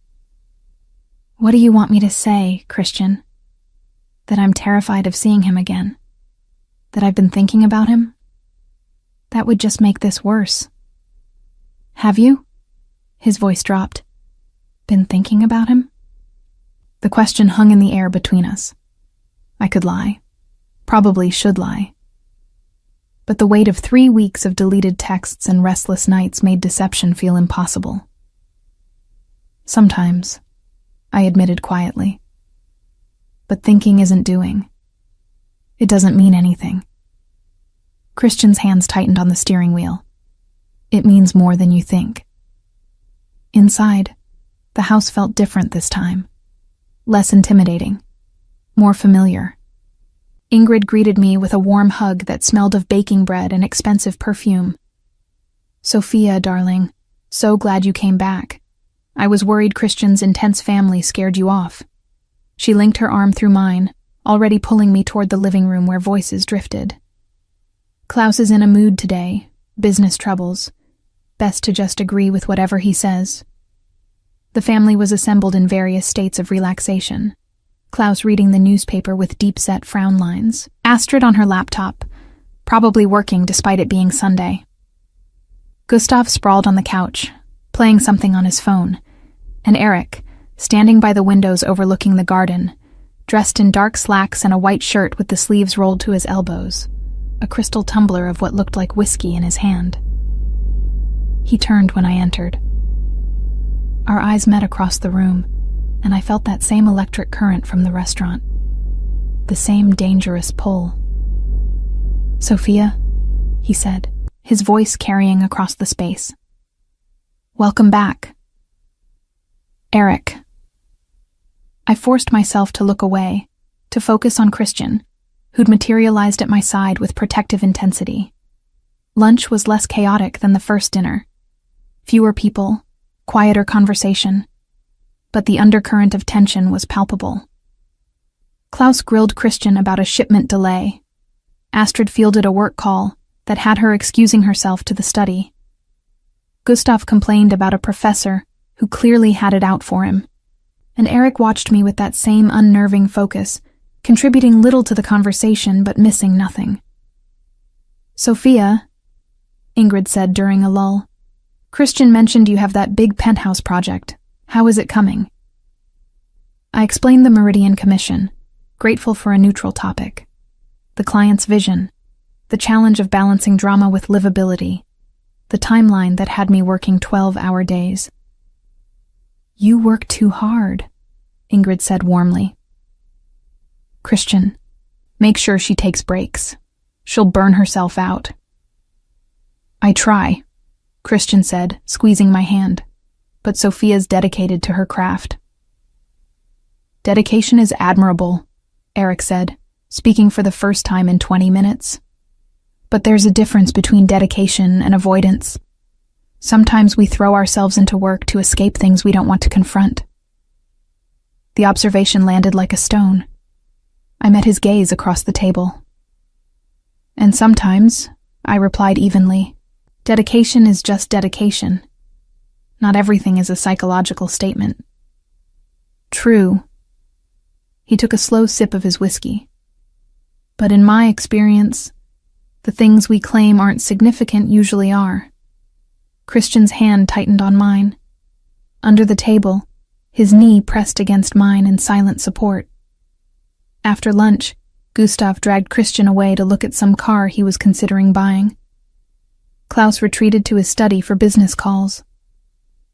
What do you want me to say, Christian? That I'm terrified of seeing him again? That I've been thinking about him? That would just make this worse. Have you? His voice dropped. Been thinking about him? The question hung in the air between us. I could lie. Probably should lie. But the weight of 3 weeks of deleted texts and restless nights made deception feel impossible. Sometimes, I admitted quietly. But thinking isn't doing. It doesn't mean anything. Christian's hands tightened on the steering wheel. It means more than you think. Inside, the house felt different this time. Less intimidating. More familiar. Ingrid greeted me with a warm hug that smelled of baking bread and expensive perfume. Sophia, darling, so glad you came back. I was worried Christian's intense family scared you off. She linked her arm through mine, already pulling me toward the living room where voices drifted. Klaus is in a mood today, business troubles. Best to just agree with whatever he says. The family was assembled in various states of relaxation. Klaus reading the newspaper with deep-set frown lines. Astrid on her laptop, probably working despite it being Sunday. Gustav sprawled on the couch, playing something on his phone, and Eric, standing by the windows overlooking the garden, dressed in dark slacks and a white shirt with the sleeves rolled to his elbows, a crystal tumbler of what looked like whiskey in his hand. He turned when I entered. Our eyes met across the room, and I felt that same electric current from the restaurant, the same dangerous pull. "Sophia," he said, his voice carrying across the space. "Welcome back." "Eric." I forced myself to look away, to focus on Christian, who'd materialized at my side with protective intensity. Lunch was less chaotic than the first dinner. Fewer people, quieter conversation, but the undercurrent of tension was palpable. Klaus grilled Christian about a shipment delay. Astrid fielded a work call that had her excusing herself to the study. Gustav complained about a professor who clearly had it out for him, and Eric watched me with that same unnerving focus, contributing little to the conversation but missing nothing. "Sophia," Ingrid said during a lull, "Christian mentioned you have that big penthouse project. How is it coming?" I explained the Meridian Commission, grateful for a neutral topic. The client's vision, the challenge of balancing drama with livability, the timeline that had me working 12-hour days. "You work too hard," Ingrid said warmly. "Christian, make sure she takes breaks. She'll burn herself out." "I try," Christian said, squeezing my hand, "but Sophia's dedicated to her craft." "Dedication is admirable," Eric said, speaking for the first time in 20 minutes. "But there's a difference between dedication and avoidance. Sometimes we throw ourselves into work to escape things we don't want to confront." The observation landed like a stone. I met his gaze across the table. "And sometimes," I replied evenly, "dedication is just dedication. Not everything is a psychological statement." "True." He took a slow sip of his whiskey. "But in my experience, the things we claim aren't significant usually are." Christian's hand tightened on mine. Under the table, his knee pressed against mine in silent support. After lunch, Gustav dragged Christian away to look at some car he was considering buying. Klaus retreated to his study for business calls.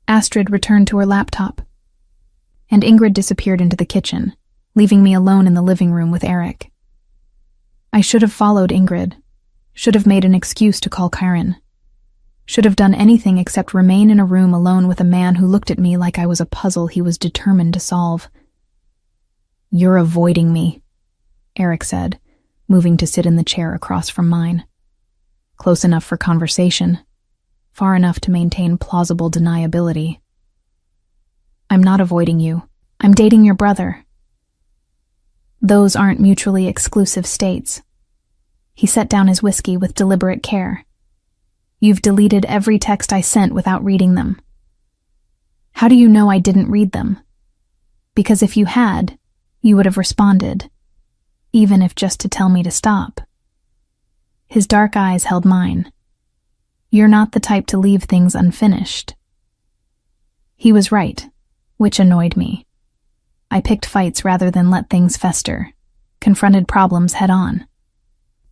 Astrid returned to her laptop, and Ingrid disappeared into the kitchen, leaving me alone in the living room with Eric. I should have followed Ingrid, should have made an excuse to call Kyron, should have done anything except remain in a room alone with a man who looked at me like I was a puzzle he was determined to solve. "You're avoiding me," Eric said, moving to sit in the chair across from mine. Close enough for conversation, far enough to maintain plausible deniability. "I'm not avoiding you. I'm dating your brother." "Those aren't mutually exclusive states." He set down his whiskey with deliberate care. "You've deleted every text I sent without reading them." "How do you know I didn't read them?" "Because if you had, you would have responded, even if just to tell me to stop." His dark eyes held mine. "You're not the type to leave things unfinished." He was right, which annoyed me. I picked fights rather than let things fester, confronted problems head on.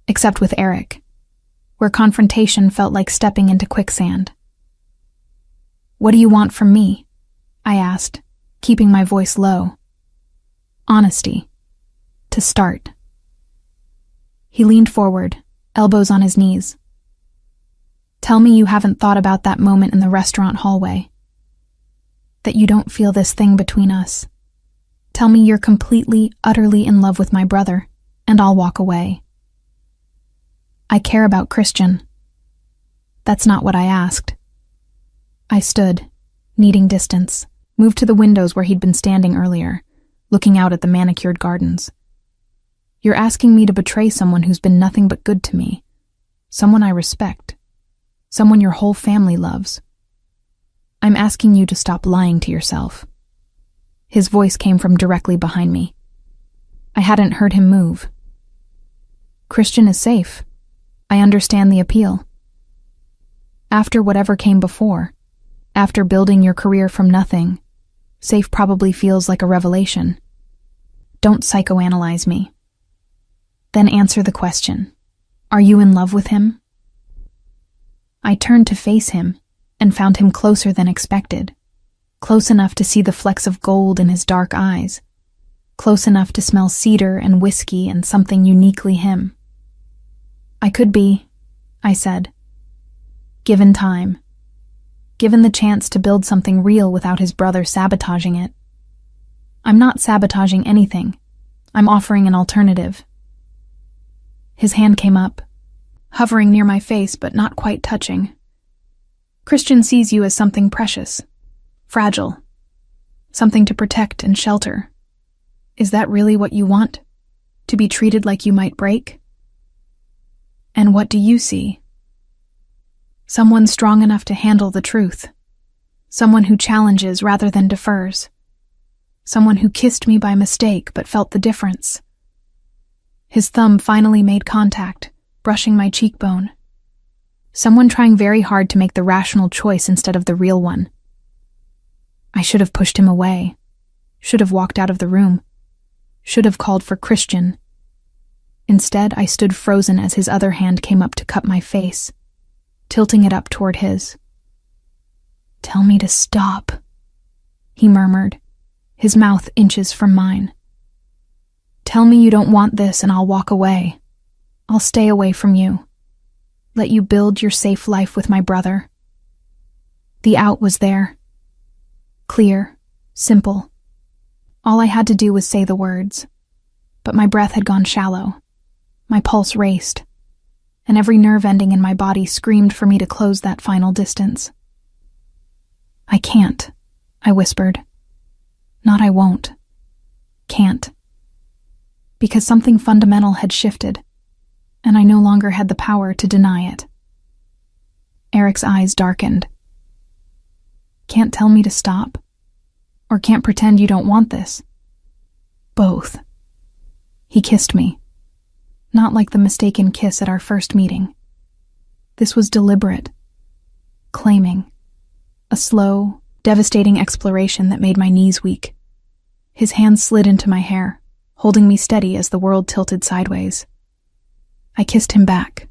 Except with Eric, where confrontation felt like stepping into quicksand. "What do you want from me?" I asked, keeping my voice low. "Honesty. To start." He leaned forward, elbows on his knees. "Tell me you haven't thought about that moment in the restaurant hallway. That you don't feel this thing between us. Tell me you're completely, utterly in love with my brother, and I'll walk away." "I care about Christian." That's not what I asked. I stood, needing distance, moved to the windows where he'd been standing earlier, looking out at the manicured gardens. "You're asking me to betray someone who's been nothing but good to me, someone I respect, someone your whole family loves. I'm asking you to stop lying to yourself." His voice came from directly behind me. I hadn't heard him move. "Christian is safe. I understand the appeal." After whatever came before, after building your career from nothing, safe probably feels like a revelation. Don't psychoanalyze me. Then answer the question. Are you in love with him? I turned to face him and found him closer than expected, close enough to see the flecks of gold in his dark eyes, close enough to smell cedar and whiskey and something uniquely him. I could be, I said. Given time. Given the chance to build something real without his brother sabotaging it. I'm not sabotaging anything. I'm offering an alternative. His hand came up, hovering near my face but not quite touching. Christian sees you as something precious, fragile, something to protect and shelter. Is that really what you want? To be treated like you might break? And what do you see? Someone strong enough to handle the truth. Someone who challenges rather than defers. Someone who kissed me by mistake but felt the difference. His thumb finally made contact, brushing my cheekbone. Someone trying very hard to make the rational choice instead of the real one. I should have pushed him away. Should have walked out of the room. Should have called for Christian. Instead, I stood frozen as his other hand came up to cup my face, tilting it up toward his. "Tell me to stop," he murmured, his mouth inches from mine. "Tell me you don't want this and I'll walk away. I'll stay away from you. Let you build your safe life with my brother." The out was there. Clear, simple. All I had to do was say the words. But my breath had gone shallow. My pulse raced, and every nerve ending in my body screamed for me to close that final distance. "I can't," I whispered. Not I won't. Can't. Because something fundamental had shifted, and I no longer had the power to deny it. Eric's eyes darkened. "Can't tell me to stop? Or can't pretend you don't want this?" "Both." He kissed me. Not like the mistaken kiss at our first meeting. This was deliberate. Claiming. A slow, devastating exploration that made my knees weak. His hand slid into my hair, holding me steady as the world tilted sideways. I kissed him back,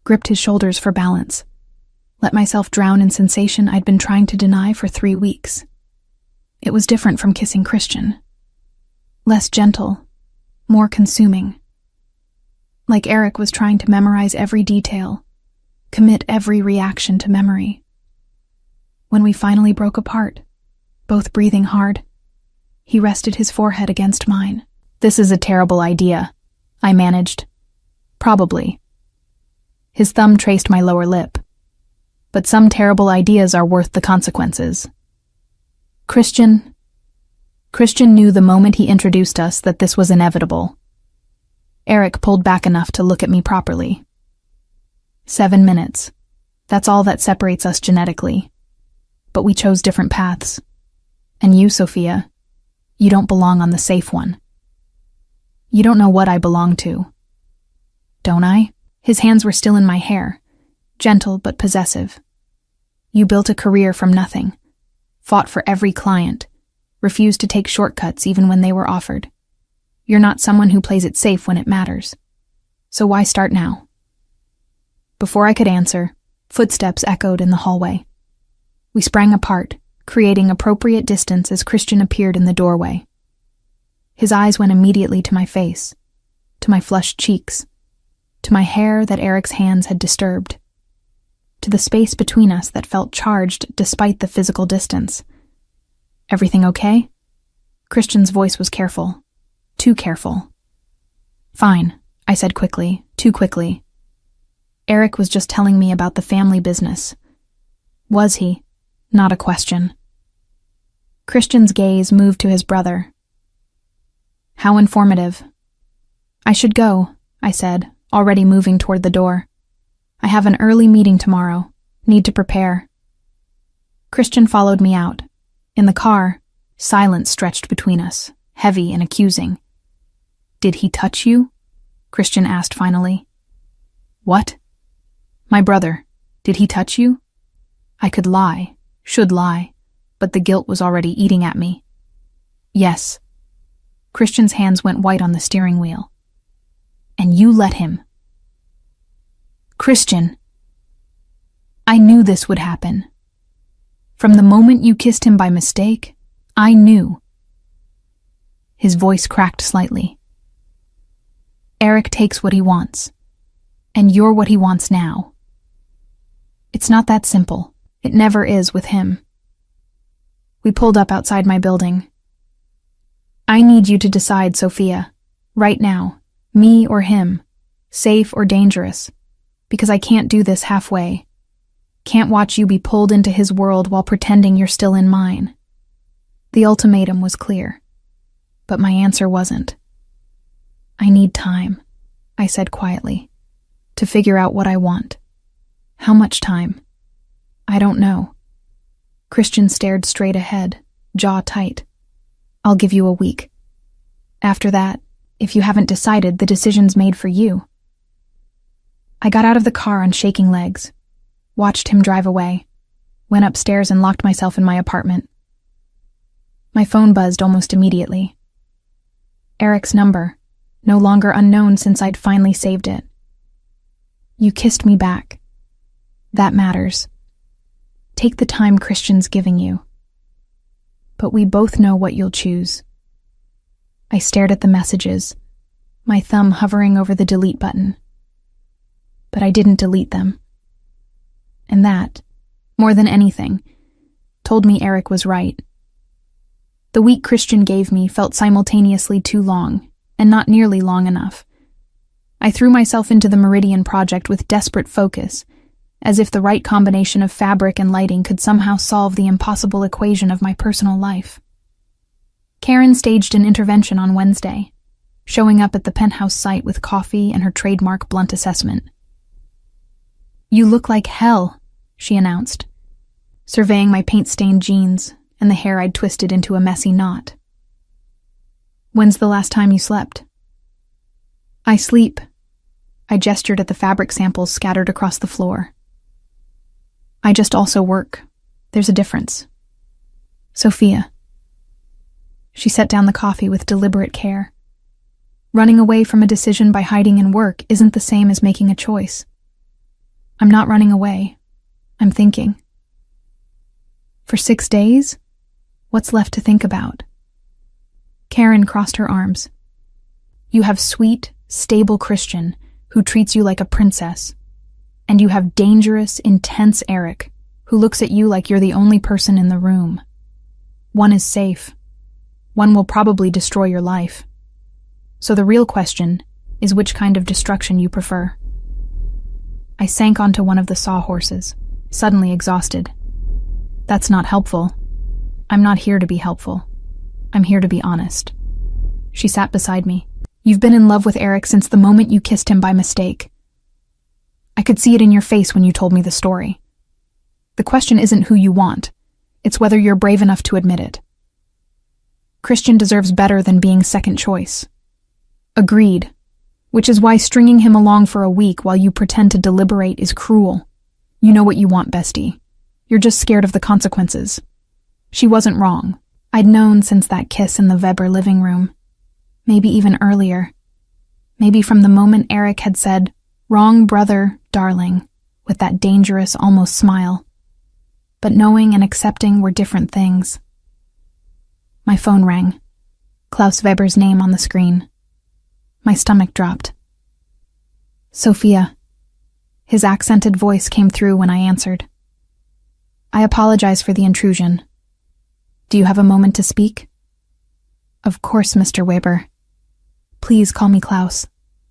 gripped his shoulders for balance, let myself drown in sensation I'd been trying to deny for 3 weeks. It was different from kissing Christian. Less gentle, more consuming. Like Eric was trying to memorize every detail, commit every reaction to memory. When we finally broke apart, both breathing hard, he rested his forehead against mine. "This is a terrible idea," I managed. "Probably." His thumb traced my lower lip. "But some terrible ideas are worth the consequences." Christian knew the moment he introduced us that this was inevitable. Eric pulled back enough to look at me properly. 7 minutes. That's all that separates us genetically. But we chose different paths. And you, Sophia, you don't belong on the safe one. You don't know what I belong to. Don't I? His hands were still in my hair, gentle but possessive. You built a career from nothing, fought for every client, refused to take shortcuts even when they were offered. You're not someone who plays it safe when it matters. So why start now? Before I could answer, footsteps echoed in the hallway. We sprang apart, creating appropriate distance as Christian appeared in the doorway. His eyes went immediately to my face, to my flushed cheeks, to my hair that Eric's hands had disturbed, to the space between us that felt charged despite the physical distance. "Everything okay?" Christian's voice was careful. Too careful. "Fine," I said quickly, too quickly. Eric was just telling me about the family business. Was he? Not a question. Christian's gaze moved to his brother. "How informative." "I should go," I said, already moving toward the door. "I have an early meeting tomorrow. Need to prepare." Christian followed me out. In the car, silence stretched between us, heavy and accusing. "Did he touch you?" Christian asked finally. "What?" "My brother. Did he touch you? I could lie, should lie, but the guilt was already eating at me. Yes. Christian's hands went white on the steering wheel. And you let him. Christian. I knew this would happen. From the moment you kissed him by mistake, I knew. His voice cracked slightly. Eric takes what he wants, and you're what he wants now. It's not that simple. It never is with him. We pulled up outside my building. I need you to decide, Sophia, right now, me or him, safe or dangerous, because I can't do this halfway. Can't watch you be pulled into his world while pretending you're still in mine. The ultimatum was clear, but my answer wasn't. I need time, I said quietly, to figure out what I want. How much time? I don't know. Christian stared straight ahead, jaw tight. I'll give you a week. After that, if you haven't decided, the decision's made for you. I got out of the car on shaking legs, watched him drive away, went upstairs and locked myself in my apartment. My phone buzzed almost immediately. Eric's number, no longer unknown since I'd finally saved it. You kissed me back. That matters. Take the time Christian's giving you. But we both know what you'll choose. I stared at the messages, my thumb hovering over the delete button. But I didn't delete them. And that, more than anything, told me Eric was right. The week Christian gave me felt simultaneously too long, and not nearly long enough. I threw myself into the Meridian project with desperate focus, as if the right combination of fabric and lighting could somehow solve the impossible equation of my personal life. Karen staged an intervention on Wednesday, showing up at the penthouse site with coffee and her trademark blunt assessment. You look like hell, she announced, surveying my paint-stained jeans and the hair I'd twisted into a messy knot. When's the last time you slept? I sleep. I gestured at the fabric samples scattered across the floor. I just also work. There's a difference. Sophia. She set down the coffee with deliberate care. Running away from a decision by hiding in work isn't the same as making a choice. I'm not running away. I'm thinking. For 6 days? What's left to think about? Karen crossed her arms. You have sweet, stable Christian who treats you like a princess. And you have dangerous, intense Eric who looks at you like you're the only person in the room. One is safe. One will probably destroy your life. So the real question is which kind of destruction you prefer. I sank onto one of the sawhorses, suddenly exhausted. That's not helpful. I'm not here to be helpful. I'm here to be honest. She sat beside me. You've been in love with Eric since the moment you kissed him by mistake. I could see it in your face when you told me the story. The question isn't who you want. It's whether you're brave enough to admit it. Christian deserves better than being second choice. Agreed. Which is why stringing him along for a week while you pretend to deliberate is cruel. You know what you want, bestie. You're just scared of the consequences. She wasn't wrong. I'd known since that kiss in the Weber living room. Maybe even earlier. Maybe from the moment Eric had said, "Wrong, brother, darling," with that dangerous, almost smile. But knowing and accepting were different things. My phone rang. Klaus Weber's name on the screen. My stomach dropped. Sophia. His accented voice came through when I answered. I apologize for the intrusion. Do you have a moment to speak? Of course, Mr. Weber. Please call me Klaus.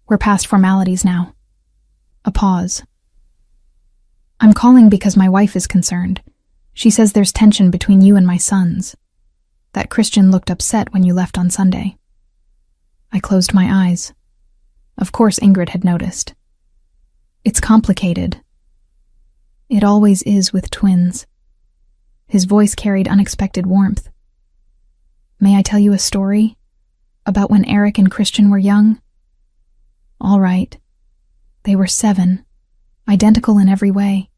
We're past formalities now. A pause. I'm calling because my wife is concerned. She says there's tension between you and my sons. That Christian looked upset when you left on Sunday. I closed my eyes. Of course Ingrid had noticed. It's complicated. It always is with twins. His voice carried unexpected warmth. May I tell you a story? About when Eric and Christian were young? All right. They were 7, identical in every way.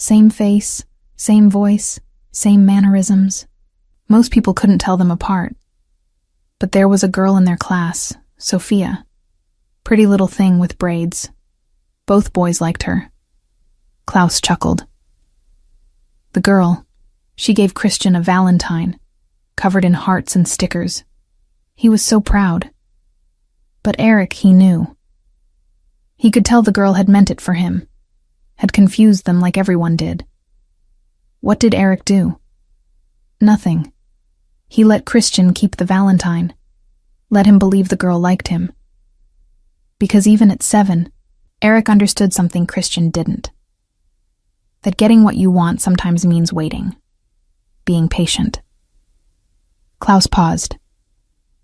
Same face, same voice, same mannerisms. Most people couldn't tell them apart. But there was a girl in their class, Sophia. Pretty little thing with braids. Both boys liked her. Klaus chuckled. The girl, she gave Christian a valentine, covered in hearts and stickers. He was so proud. But Eric, he knew. He could tell the girl had meant it for him, had confused them like everyone did. What did Eric do? Nothing. He let Christian keep the valentine, let him believe the girl liked him. Because even at 7, Eric understood something Christian didn't. That getting what you want sometimes means waiting, being patient. Klaus paused,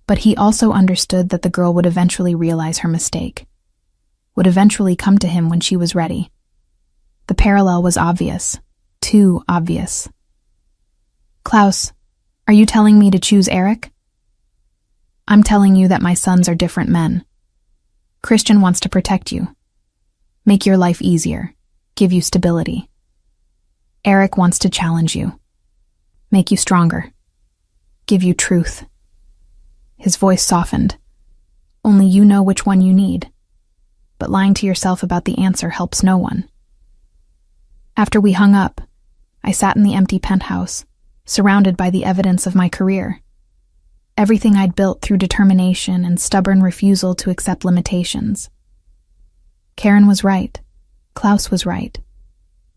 but he also understood that the girl would eventually realize her mistake, would eventually come to him when she was ready. The parallel was obvious, too obvious. Klaus, are you telling me to choose Eric? I'm telling you that my sons are different men. Christian wants to protect you, make your life easier, give you stability. Eric wants to challenge you, make you stronger, give you truth. His voice softened. Only you know which one you need, but lying to yourself about the answer helps no one. After we hung up, I sat in the empty penthouse, surrounded by the evidence of my career. Everything I'd built through determination and stubborn refusal to accept limitations. Karen was right. Klaus was right.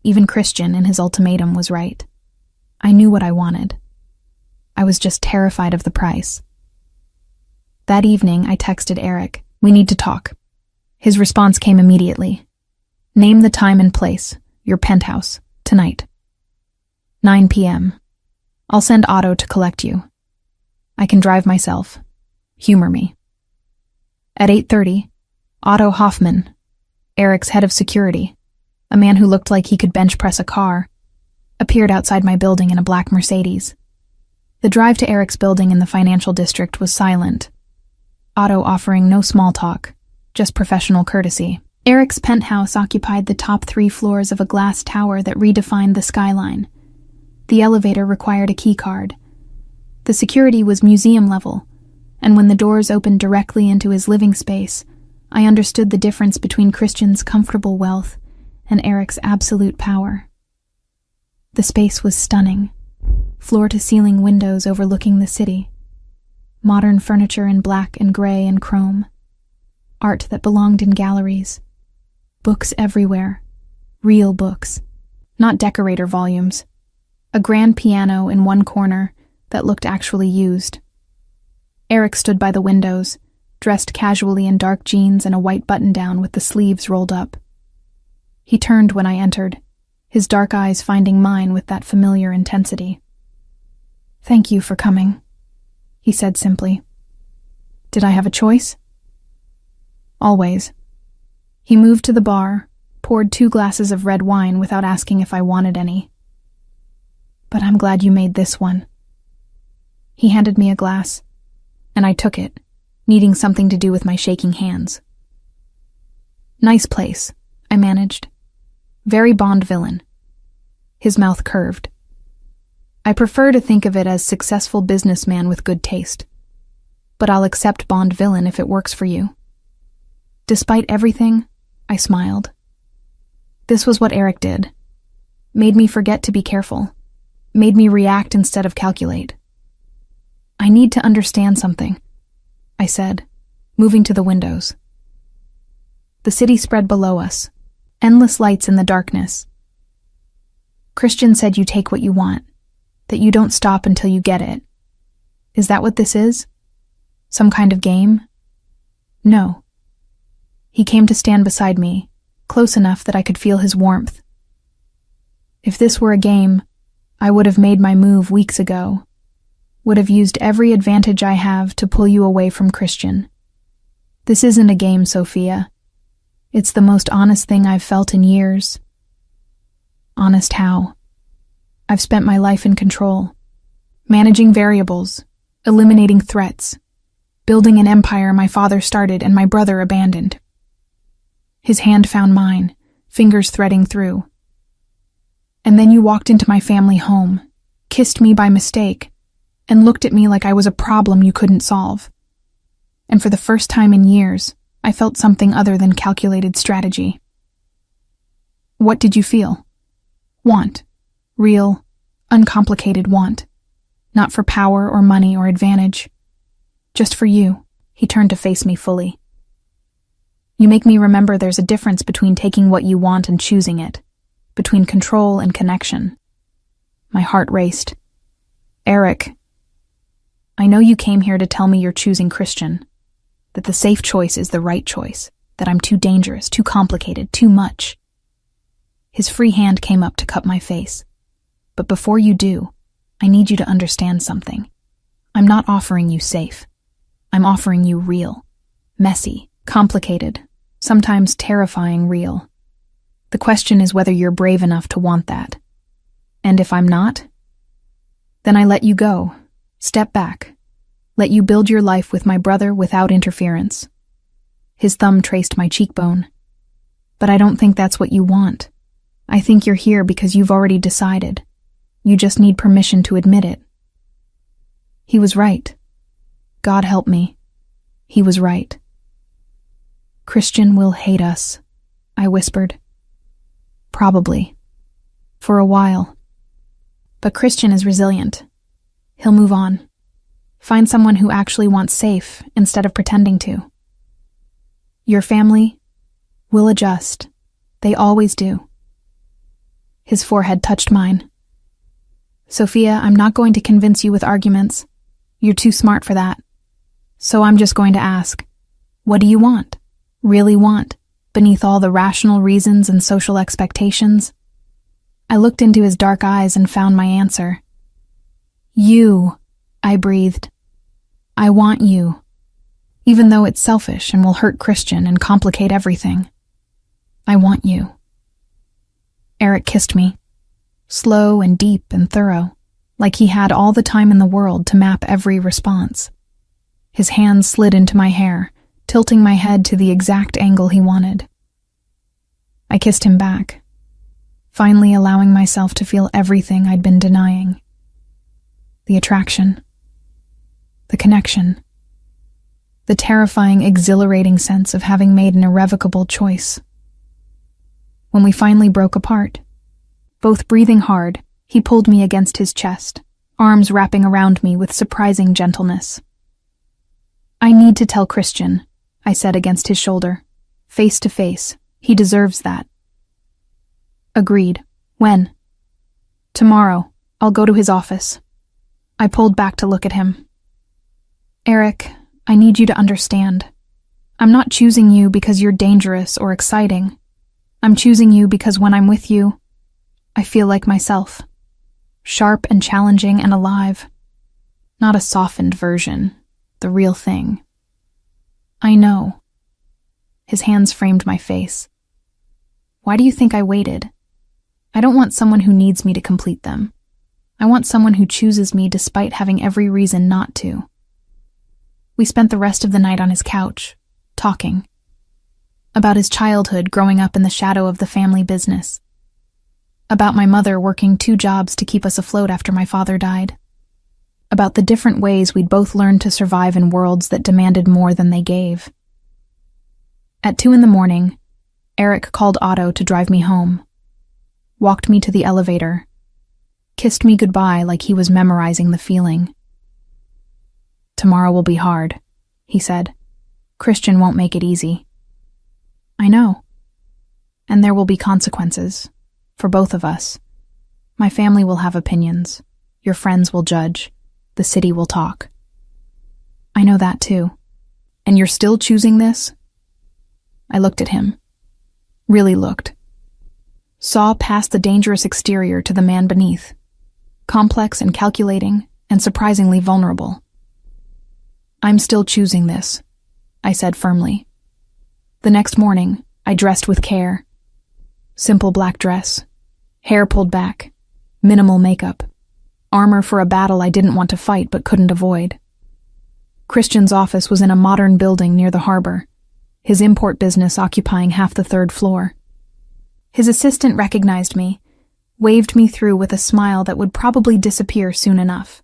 Even Christian, in his ultimatum, was right. I knew what I wanted. I was just terrified of the price. That evening, I texted Eric, "We need to talk." His response came immediately. "Name the time and place, your penthouse, tonight. 9 p.m. I'll send Otto to collect you. I can drive myself. Humor me." At 8:30, Otto Hoffman, Eric's head of security, a man who looked like he could bench press a car, appeared outside my building in a black Mercedes. The drive to Eric's building in the financial district was silent, Otto offering no small talk, just professional courtesy. Eric's penthouse occupied the top 3 floors of a glass tower that redefined the skyline. The elevator required a key card. The security was museum level, and when the doors opened directly into his living space, I understood the difference between Christian's comfortable wealth and Eric's absolute power. The space was stunning, floor-to-ceiling windows overlooking the city, modern furniture in black and gray and chrome, art that belonged in galleries, books everywhere, real books, not decorator volumes, a grand piano in one corner that looked actually used. Eric stood by the windows, dressed casually in dark jeans and a white button-down with the sleeves rolled up. He turned when I entered, his dark eyes finding mine with that familiar intensity. "Thank you for coming," he said simply. "Did I have a choice?" "Always." He moved to the bar, poured 2 glasses of red wine without asking if I wanted any. "But I'm glad you made this one." He handed me a glass, and I took it, needing something to do with my shaking hands. "Nice place," I managed. "Very Bond villain." His mouth curved. "I prefer to think of it as successful businessman with good taste. But I'll accept Bond villain if it works for you." Despite everything, I smiled. This was what Eric did. Made me forget to be careful. Made me react instead of calculate. "I need to understand something," I said, moving to the windows. The city spread below us, endless lights in the darkness. "Christian said you take what you want, that you don't stop until you get it. Is that what this is? Some kind of game?" "No." He came to stand beside me, close enough that I could feel his warmth. "If this were a game, I would have made my move weeks ago, would have used every advantage I have to pull you away from Christian. This isn't a game, Sophia. It's the most honest thing I've felt in years." "Honest how?" "I've spent my life in control, managing variables, eliminating threats, building an empire my father started and my brother abandoned." His hand found mine, fingers threading through. And then you walked into my family home, kissed me by mistake, and looked at me like I was a problem you couldn't solve. And for the first time in years, I felt something other than calculated strategy. What did you feel? Want. Real, uncomplicated want. Not for power or money or advantage. Just for you. He turned to face me fully. You make me remember there's a difference between taking what you want and choosing it, between control and connection. My heart raced. Eric, I know you came here to tell me you're choosing Christian, that the safe choice is the right choice, that I'm too dangerous, too complicated, too much. His free hand came up to cup my face. But before you do, I need you to understand something. I'm not offering you safe. I'm offering you real, messy, complicated, sometimes terrifying real. The question is whether you're brave enough to want that. And if I'm not, then I let you go, step back, let you build your life with my brother without interference. His thumb traced my cheekbone. But I don't think that's what you want. I think you're here because you've already decided. You just need permission to admit it. He was right. God help me. He was right. Christian will hate us, I whispered. Probably. For a while. But Christian is resilient. He'll move on. Find someone who actually wants safe instead of pretending to. Your family will adjust. They always do. His forehead touched mine. Sophia, I'm not going to convince you with arguments. You're too smart for that. So I'm just going to ask, what do you want? Really want, beneath all the rational reasons and social expectations? I looked into his dark eyes and found my answer. You, I breathed. I want you. Even though it's selfish and will hurt Christian and complicate everything. I want you. Eric kissed me. Slow and deep and thorough, like he had all the time in the world to map every response. His hands slid into my hair, tilting my head to the exact angle he wanted. I kissed him back, finally allowing myself to feel everything I'd been denying. The attraction. The connection. The terrifying, exhilarating sense of having made an irrevocable choice. When we finally broke apart, both breathing hard, he pulled me against his chest, arms wrapping around me with surprising gentleness. I need to tell Christian, I said against his shoulder. Face to face, he deserves that. Agreed. When? Tomorrow. I'll go to his office. I pulled back to look at him. Eric, I need you to understand. I'm not choosing you because you're dangerous or exciting. I'm choosing you because when I'm with you, I feel like myself. Sharp and challenging and alive. Not a softened version. The real thing. I know. His hands framed my face. Why do you think I waited? I don't want someone who needs me to complete them. I want someone who chooses me despite having every reason not to. We spent the rest of the night on his couch, talking. About his childhood growing up in the shadow of the family business. About my mother working 2 jobs to keep us afloat after my father died. About the different ways we'd both learned to survive in worlds that demanded more than they gave. At 2 a.m, Eric called Otto to drive me home. Walked me to the elevator. Kissed me goodbye like he was memorizing the feeling. Tomorrow will be hard, he said. Christian won't make it easy. I know. And there will be consequences. For both of us. My family will have opinions. Your friends will judge. The city will talk. I know that too. And you're still choosing this? I looked at him. Really looked. Saw past the dangerous exterior to the man beneath. Complex and calculating, and surprisingly vulnerable. I'm still choosing this, I said firmly. The next morning, I dressed with care. Simple black dress. Hair pulled back. Minimal makeup. Armor for a battle I didn't want to fight but couldn't avoid. Christian's office was in a modern building near the harbor, his import business occupying half the 3rd floor. His assistant recognized me, waved me through with a smile that would probably disappear soon enough.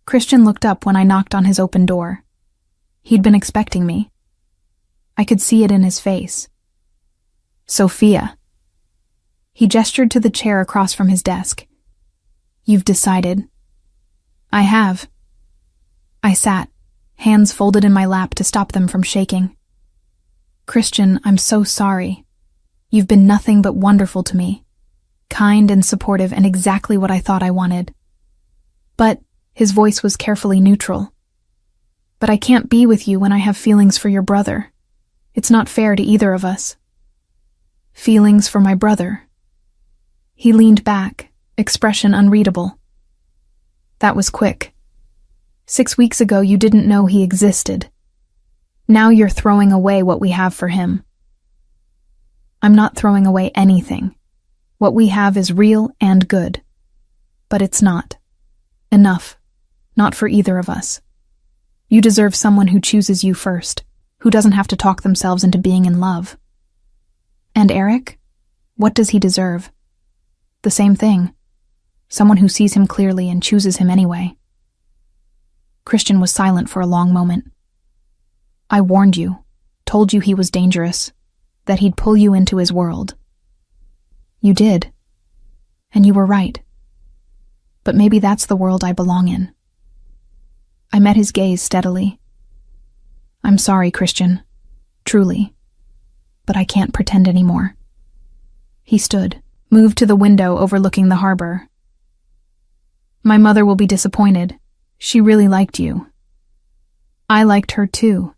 Christian looked up when I knocked on his open door. He'd been expecting me. I could see it in his face. Sophia. He gestured to the chair across from his desk. You've decided. I have. I sat, hands folded in my lap to stop them from shaking. Christian, I'm so sorry. You've been nothing but wonderful to me. Kind and supportive and exactly what I thought I wanted. But, his voice was carefully neutral. But I can't be with you when I have feelings for your brother. It's not fair to either of us. Feelings for my brother. He leaned back, expression unreadable. That was quick. 6 weeks ago you didn't know he existed. Now you're throwing away what we have for him. I'm not throwing away anything. What we have is real and good. But it's not. Enough. Not for either of us. You deserve someone who chooses you first, who doesn't have to talk themselves into being in love. And Eric? What does he deserve? The same thing. Someone who sees him clearly and chooses him anyway. Christian was silent for a long moment. I warned you, told you he was dangerous, that he'd pull you into his world. You did. And you were right. But maybe that's the world I belong in. I met his gaze steadily. I'm sorry, Christian. Truly. But I can't pretend anymore. He stood, moved to the window overlooking the harbor. My mother will be disappointed. She really liked you. I liked her too.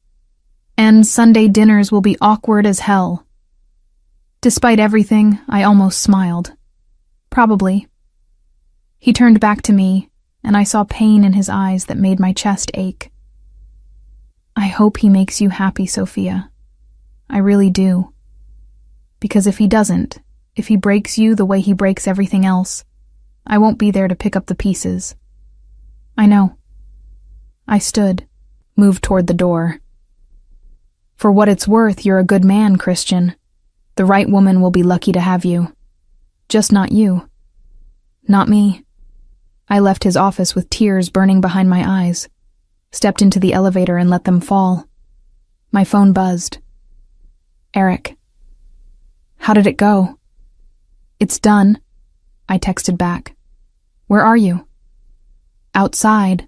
And Sunday dinners will be awkward as hell. Despite everything, I almost smiled. Probably. He turned back to me, and I saw pain in his eyes that made my chest ache. I hope he makes you happy, Sophia. I really do. Because if he doesn't, if he breaks you the way he breaks everything else, I won't be there to pick up the pieces. I know. I stood, moved toward the door. For what it's worth, you're a good man, Christian. The right woman will be lucky to have you. Just not you. Not me. I left his office with tears burning behind my eyes, stepped into the elevator and let them fall. My phone buzzed. Eric. How did it go? It's done, I texted back. Where are you? Outside.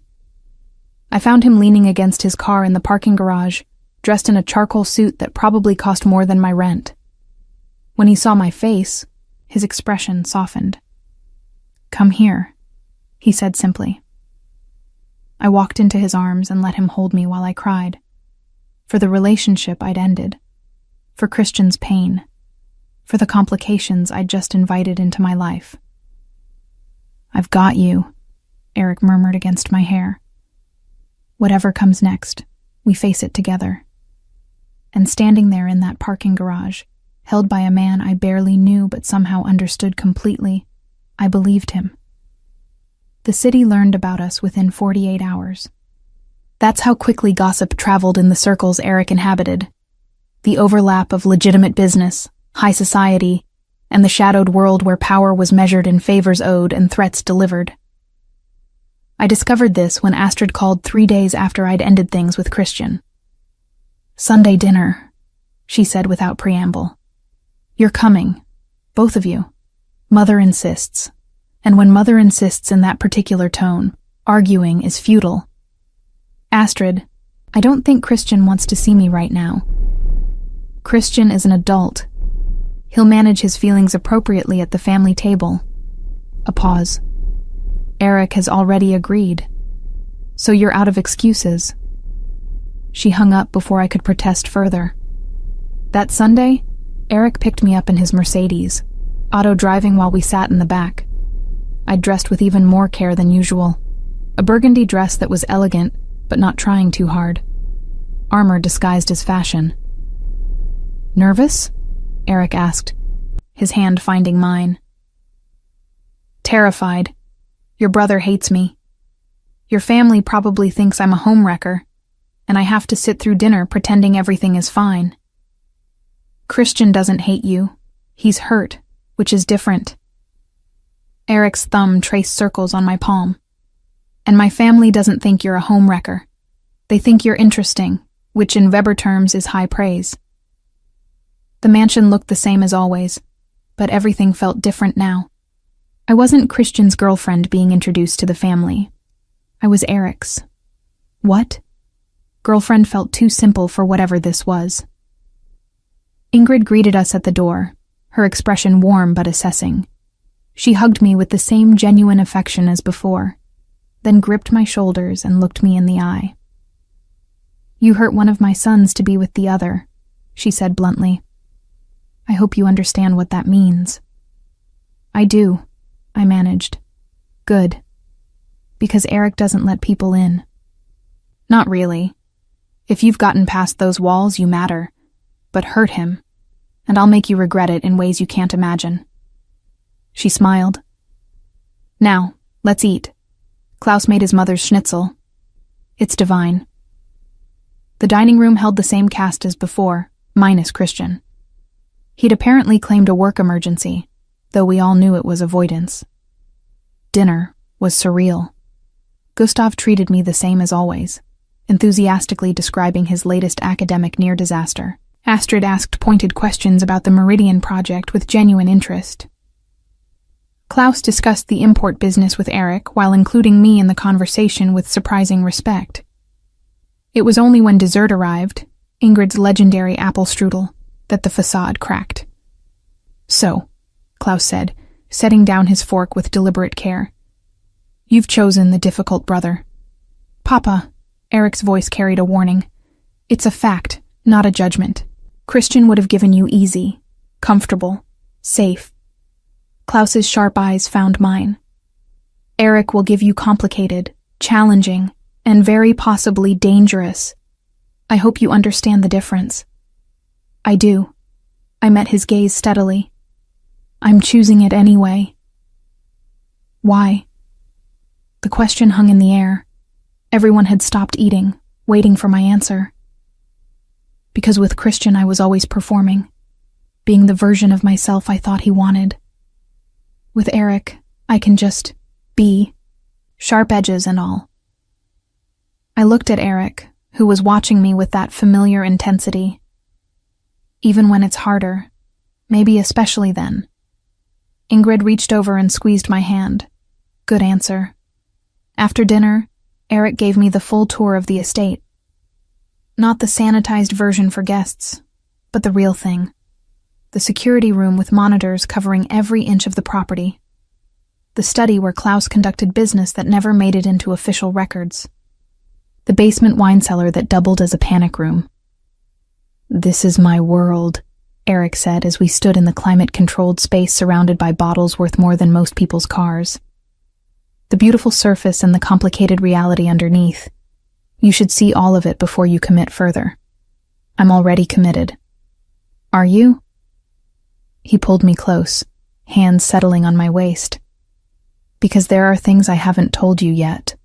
I found him leaning against his car in the parking garage, dressed in a charcoal suit that probably cost more than my rent. When he saw my face, his expression softened. Come here, he said simply. I walked into his arms and let him hold me while I cried. For the relationship I'd ended. For Christian's pain. For the complications I'd just invited into my life. I've got you, Eric murmured against my hair. Whatever comes next, we face it together. And standing there in that parking garage, held by a man I barely knew but somehow understood completely, I believed him. The city learned about us within 48 hours. That's how quickly gossip traveled in the circles Eric inhabited. The overlap of legitimate business, high society, and the shadowed world where power was measured in favors owed and threats delivered. I discovered this when Astrid called 3 days after I'd ended things with Christian. Sunday dinner, she said without preamble. You're coming, both of you. Mother insists. And when Mother insists in that particular tone, arguing is futile. Astrid, I don't think Christian wants to see me right now. Christian is an adult. He'll manage his feelings appropriately at the family table. A pause. Eric has already agreed. So you're out of excuses. She hung up before I could protest further. That Sunday, Eric picked me up in his Mercedes, auto-driving while we sat in the back. I'd dressed with even more care than usual. A burgundy dress that was elegant, but not trying too hard. Armor disguised as fashion. Nervous? Eric asked, his hand finding mine. Terrified. Your brother hates me. Your family probably thinks I'm a homewrecker, and I have to sit through dinner pretending everything is fine. Christian doesn't hate you. He's hurt, which is different. Eric's thumb traced circles on my palm. "And my family doesn't think you're a homewrecker. They think you're interesting, which in Weber terms is high praise." The mansion looked the same as always, but everything felt different now. I wasn't Christian's girlfriend being introduced to the family. I was Eric's. What? Girlfriend felt too simple for whatever this was. Ingrid greeted us at the door, her expression warm but assessing. She hugged me with the same genuine affection as before, then gripped my shoulders and looked me in the eye. "You hurt one of my sons to be with the other," she said bluntly. "I hope you understand what that means." "I do," I managed. "Good. Because Eric doesn't let people in." "Not really. If you've gotten past those walls, you matter. But hurt him, and I'll make you regret it in ways you can't imagine." She smiled. "Now, let's eat. Klaus made his mother's schnitzel. It's divine." The dining room held the same cast as before, minus Christian. He'd apparently claimed a work emergency, though we all knew it was avoidance. Dinner was surreal. Gustav treated me the same as always, enthusiastically describing his latest academic near-disaster. Astrid asked pointed questions about the Meridian project with genuine interest. Klaus discussed the import business with Eric while including me in the conversation with surprising respect. It was only when dessert arrived, Ingrid's legendary apple strudel, that the facade cracked. "So," Klaus said, setting down his fork with deliberate care, "you've chosen the difficult brother." "Papa," Eric's voice carried a warning, "it's a fact, not a judgment. Christian would have given you easy, comfortable, safe." Klaus's sharp eyes found mine. "Eric will give you complicated, challenging, and very possibly dangerous. I hope you understand the difference." "I do." I met his gaze steadily. "I'm choosing it anyway." "Why?" The question hung in the air. Everyone had stopped eating, waiting for my answer. Because with Christian I was always performing, being the version of myself I thought he wanted. With Eric, I can just be, sharp edges and all. I looked at Eric, who was watching me with that familiar intensity. Even when it's harder, maybe especially then. Ingrid reached over and squeezed my hand. Good answer. After dinner, Eric gave me the full tour of the estate. Not the sanitized version for guests, but the real thing. The security room with monitors covering every inch of the property. The study where Klaus conducted business that never made it into official records. The basement wine cellar that doubled as a panic room. "This is my world," Eric said as we stood in the climate-controlled space surrounded by bottles worth more than most people's cars. The beautiful surface and the complicated reality underneath. You should see all of it before you commit further. I'm already committed. Are you? He pulled me close, hands settling on my waist. Because there are things I haven't told you yet.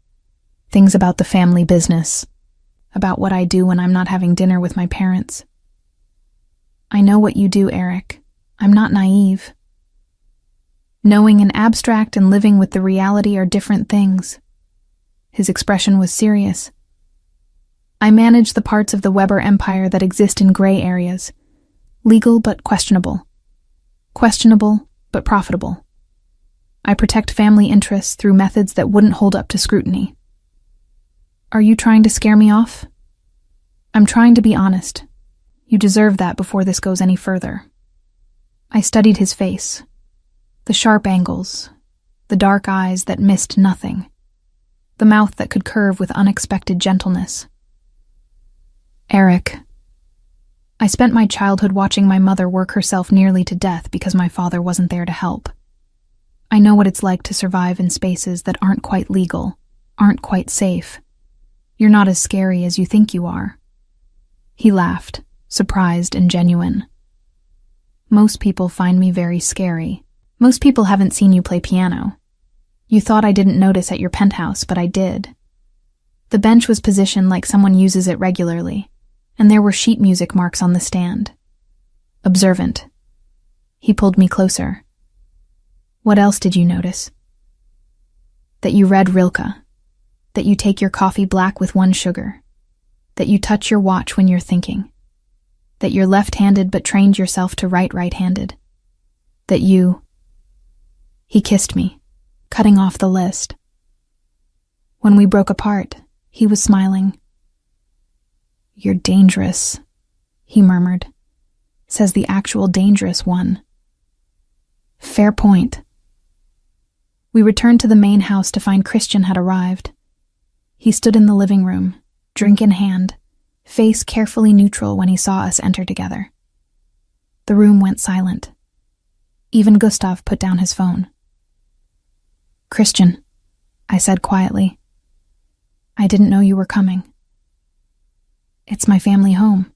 Things about the family business. About what I do when I'm not having dinner with my parents. I know what you do, Eric. I'm not naive. Knowing an abstract and living with the reality are different things. His expression was serious. I manage the parts of the Weber empire that exist in gray areas. Legal but questionable. Questionable but profitable. I protect family interests through methods that wouldn't hold up to scrutiny. Are you trying to scare me off? I'm trying to be honest. You deserve that before this goes any further. I studied his face. The sharp angles. The dark eyes that missed nothing. The mouth that could curve with unexpected gentleness. Eric. I spent my childhood watching my mother work herself nearly to death because my father wasn't there to help. I know what it's like to survive in spaces that aren't quite legal, aren't quite safe. You're not as scary as you think you are. He laughed, surprised and genuine. Most people find me very scary. Most people haven't seen you play piano. You thought I didn't notice at your penthouse, but I did. The bench was positioned like someone uses it regularly, and there were sheet music marks on the stand. Observant. He pulled me closer. What else did you notice? That you read Rilke. That you take your coffee black with 1 sugar. That you touch your watch when you're thinking. That you're left-handed but trained yourself to write right-handed. That you... He kissed me, cutting off the list. When we broke apart, he was smiling. "You're dangerous," he murmured. "Says the actual dangerous one." Fair point. We returned to the main house to find Christian had arrived. He stood in the living room, drink in hand, face carefully neutral when he saw us enter together. The room went silent. Even Gustav put down his phone. "Christian," I said quietly. "I didn't know you were coming." "It's my family home.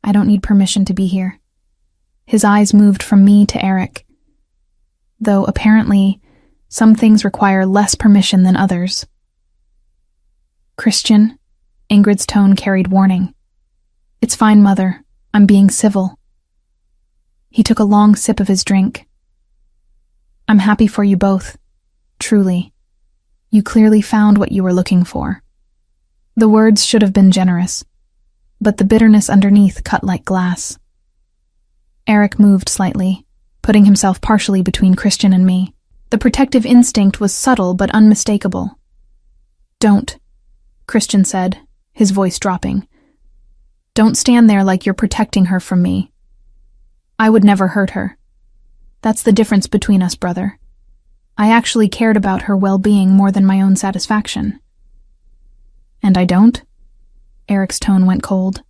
I don't need permission to be here." His eyes moved from me to Eric. Though apparently, some things require less permission than others. "Christian," Ingrid's tone carried warning. "It's fine, Mother. I'm being civil." He took a long sip of his drink. "I'm happy for you both. Truly. You clearly found what you were looking for." The words should have been generous, but the bitterness underneath cut like glass. Eric moved slightly, putting himself partially between Christian and me. The protective instinct was subtle but unmistakable. "Don't," Christian said, his voice dropping. "Don't stand there like you're protecting her from me. I would never hurt her. That's the difference between us, brother. I actually cared about her well-being more than my own satisfaction." "And I don't?" Eric's tone went cold.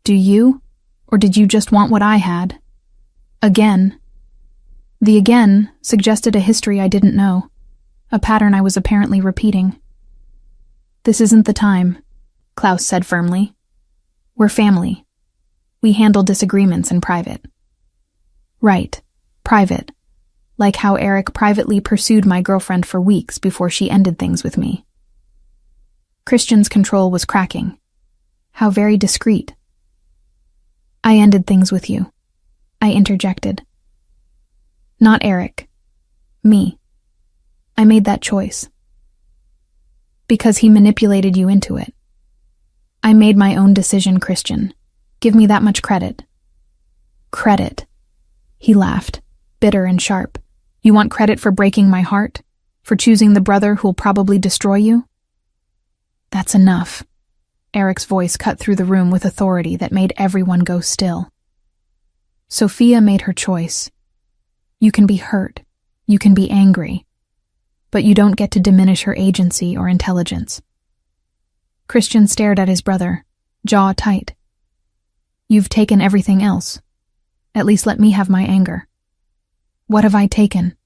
"Do you? Or did you just want what I had?" Again. The again suggested a history I didn't know, a pattern I was apparently repeating. "This isn't the time," Klaus said firmly. "We're family. We handle disagreements in private." Right, private. Like how Eric privately pursued my girlfriend for weeks before she ended things with me. Christian's control was cracking. How very discreet. "I ended things with you," I interjected. "Not Eric. Me. I made that choice. Because he manipulated you into it. I made my own decision, Christian. Give me that much credit." "Credit." He laughed, bitter and sharp. "You want credit for breaking my heart? For choosing the brother who'll probably destroy you?" "That's enough." Eric's voice cut through the room with authority that made everyone go still. "Sophia made her choice. You can be hurt. You can be angry. But you don't get to diminish her agency or intelligence." Christian stared at his brother, jaw tight. "You've taken everything else. At least let me have my anger." "What have I taken?"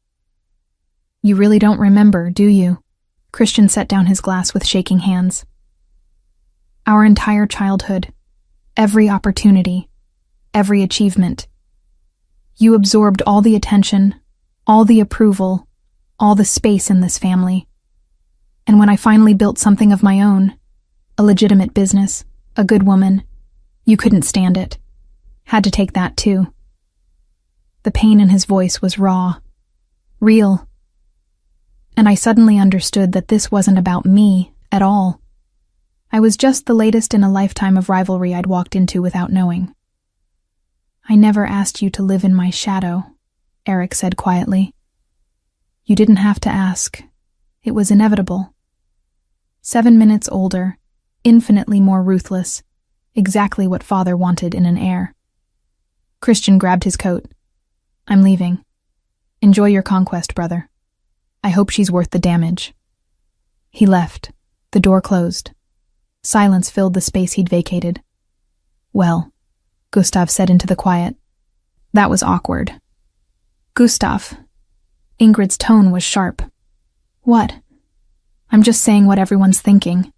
"You really don't remember, do you?" Christian set down his glass with shaking hands. "Our entire childhood, every opportunity, every achievement. You absorbed all the attention, all the approval, all the space in this family. And when I finally built something of my own, a legitimate business, a good woman, you couldn't stand it. Had to take that too." The pain in his voice was raw, real. And I suddenly understood that this wasn't about me at all. I was just the latest in a lifetime of rivalry I'd walked into without knowing. "I never asked you to live in my shadow," Eric said quietly. "You didn't have to ask. It was inevitable. 7 minutes older, infinitely more ruthless, exactly what father wanted in an heir." Christian grabbed his coat. "I'm leaving. Enjoy your conquest, brother. I hope she's worth the damage." He left. The door closed. Silence filled the space he'd vacated. "Well," Gustav said into the quiet. "That was awkward." "Gustav." Ingrid's tone was sharp. "What?" "I'm just saying what everyone's thinking."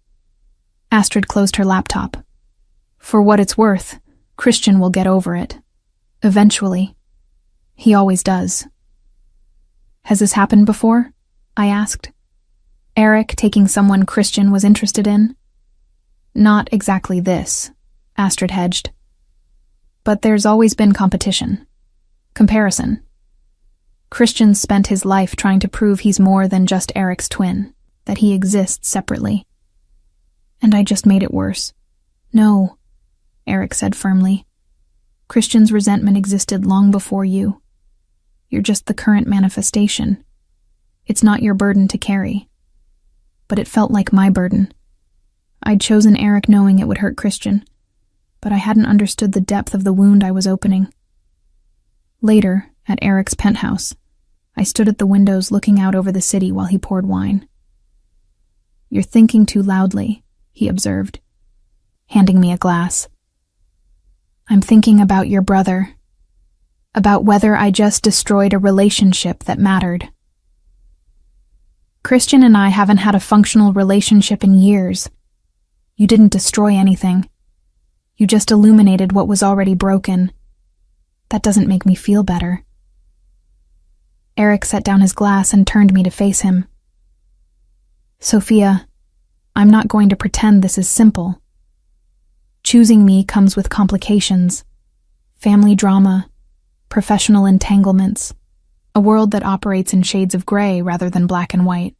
Astrid closed her laptop. "For what it's worth, Christian will get over it. Eventually. He always does." "Has this happened before?" I asked. Eric taking someone Christian was interested in? "Not exactly this," Astrid hedged. "But there's always been competition. Comparison." Christian spent his life trying to prove he's more than just Eric's twin, that he exists separately. And I just made it worse. No, Eric said firmly. Christian's resentment existed long before you. You're just the current manifestation. It's not your burden to carry. But it felt like my burden. I'd chosen Eric knowing it would hurt Christian, but I hadn't understood the depth of the wound I was opening. Later, at Eric's penthouse, I stood at the windows looking out over the city while he poured wine. "You're thinking too loudly," he observed, handing me a glass. "I'm thinking about your brother, about whether I just destroyed a relationship that mattered. Christian and I haven't had a functional relationship in years. You didn't destroy anything. You just illuminated what was already broken. That doesn't make me feel better." Eric set down his glass and turned me to face him. "Sophia, I'm not going to pretend this is simple. Choosing me comes with complications, family drama, professional entanglements, a world that operates in shades of gray rather than black and white.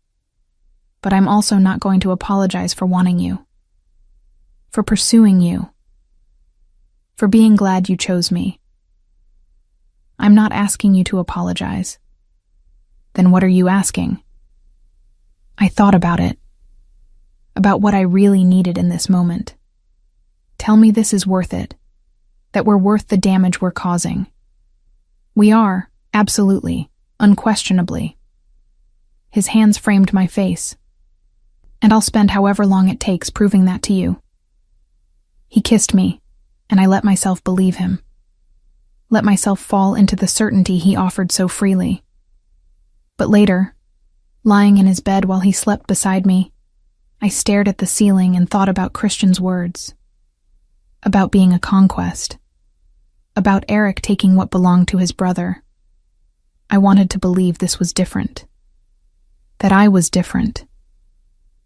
But I'm also not going to apologize for wanting you, for pursuing you, for being glad you chose me. I'm not asking you to apologize. Then what are you asking?" I thought about it, about what I really needed in this moment. Tell me this is worth it, that we're worth the damage we're causing. We are, absolutely, unquestionably. His hands framed my face, and I'll spend however long it takes proving that to you. He kissed me, and I let myself believe him, let myself fall into the certainty he offered so freely. But later, lying in his bed while he slept beside me, I stared at the ceiling and thought about Christian's words, about being a conquest, about Eric taking what belonged to his brother. I wanted to believe this was different, that I was different.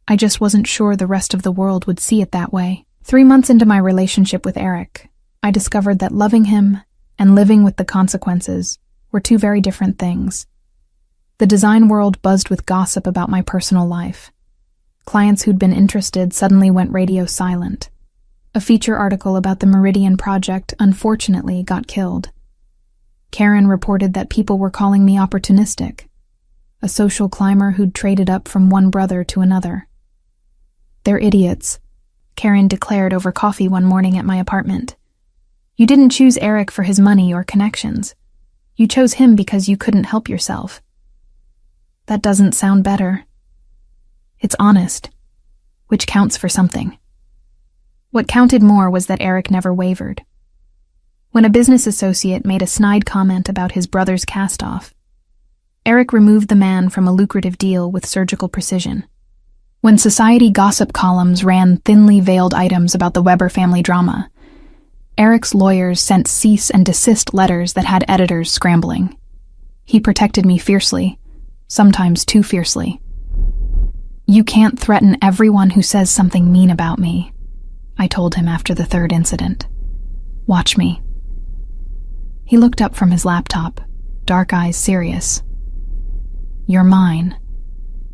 I just wasn't sure the rest of the world would see it that way. 3 months into my relationship with Eric, I discovered that loving him and living with the consequences were two very different things. The design world buzzed with gossip about my personal life. Clients who'd been interested suddenly went radio silent. A feature article about the Meridian project unfortunately got killed. Karen reported that people were calling me opportunistic, a social climber who'd traded up from one brother to another. "They're idiots," Karen declared over coffee one morning at my apartment. "You didn't choose Eric for his money or connections. You chose him because you couldn't help yourself." That doesn't sound better. It's honest, which counts for something. What counted more was that Eric never wavered. When a business associate made a snide comment about his brother's cast-off, Eric removed the man from a lucrative deal with surgical precision. When society gossip columns ran thinly veiled items about the Weber family drama, Eric's lawyers sent cease and desist letters that had editors scrambling. He protected me fiercely, sometimes too fiercely. "You can't threaten everyone who says something mean about me," I told him after the third incident. "Watch me." He looked up from his laptop, dark eyes serious. "You're mine.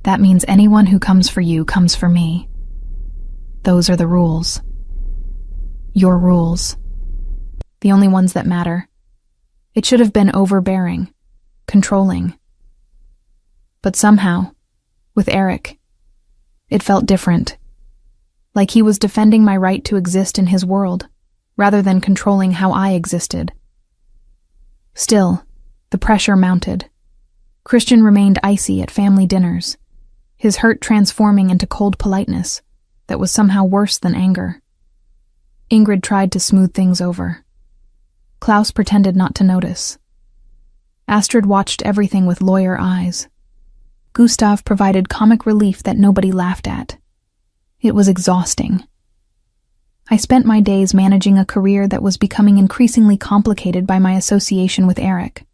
That means anyone who comes for you comes for me. Those are the rules. Your rules. The only ones that matter. It should have been overbearing, controlling. But somehow, with Eric, it felt different. Like he was defending my right to exist in his world, rather than controlling how I existed. Still, the pressure mounted. Christian remained icy at family dinners, his hurt transforming into cold politeness that was somehow worse than anger. Ingrid tried to smooth things over. Klaus pretended not to notice. Astrid watched everything with lawyer eyes. Gustav provided comic relief that nobody laughed at. It was exhausting. I spent my days managing a career that was becoming increasingly complicated by my association with Eric.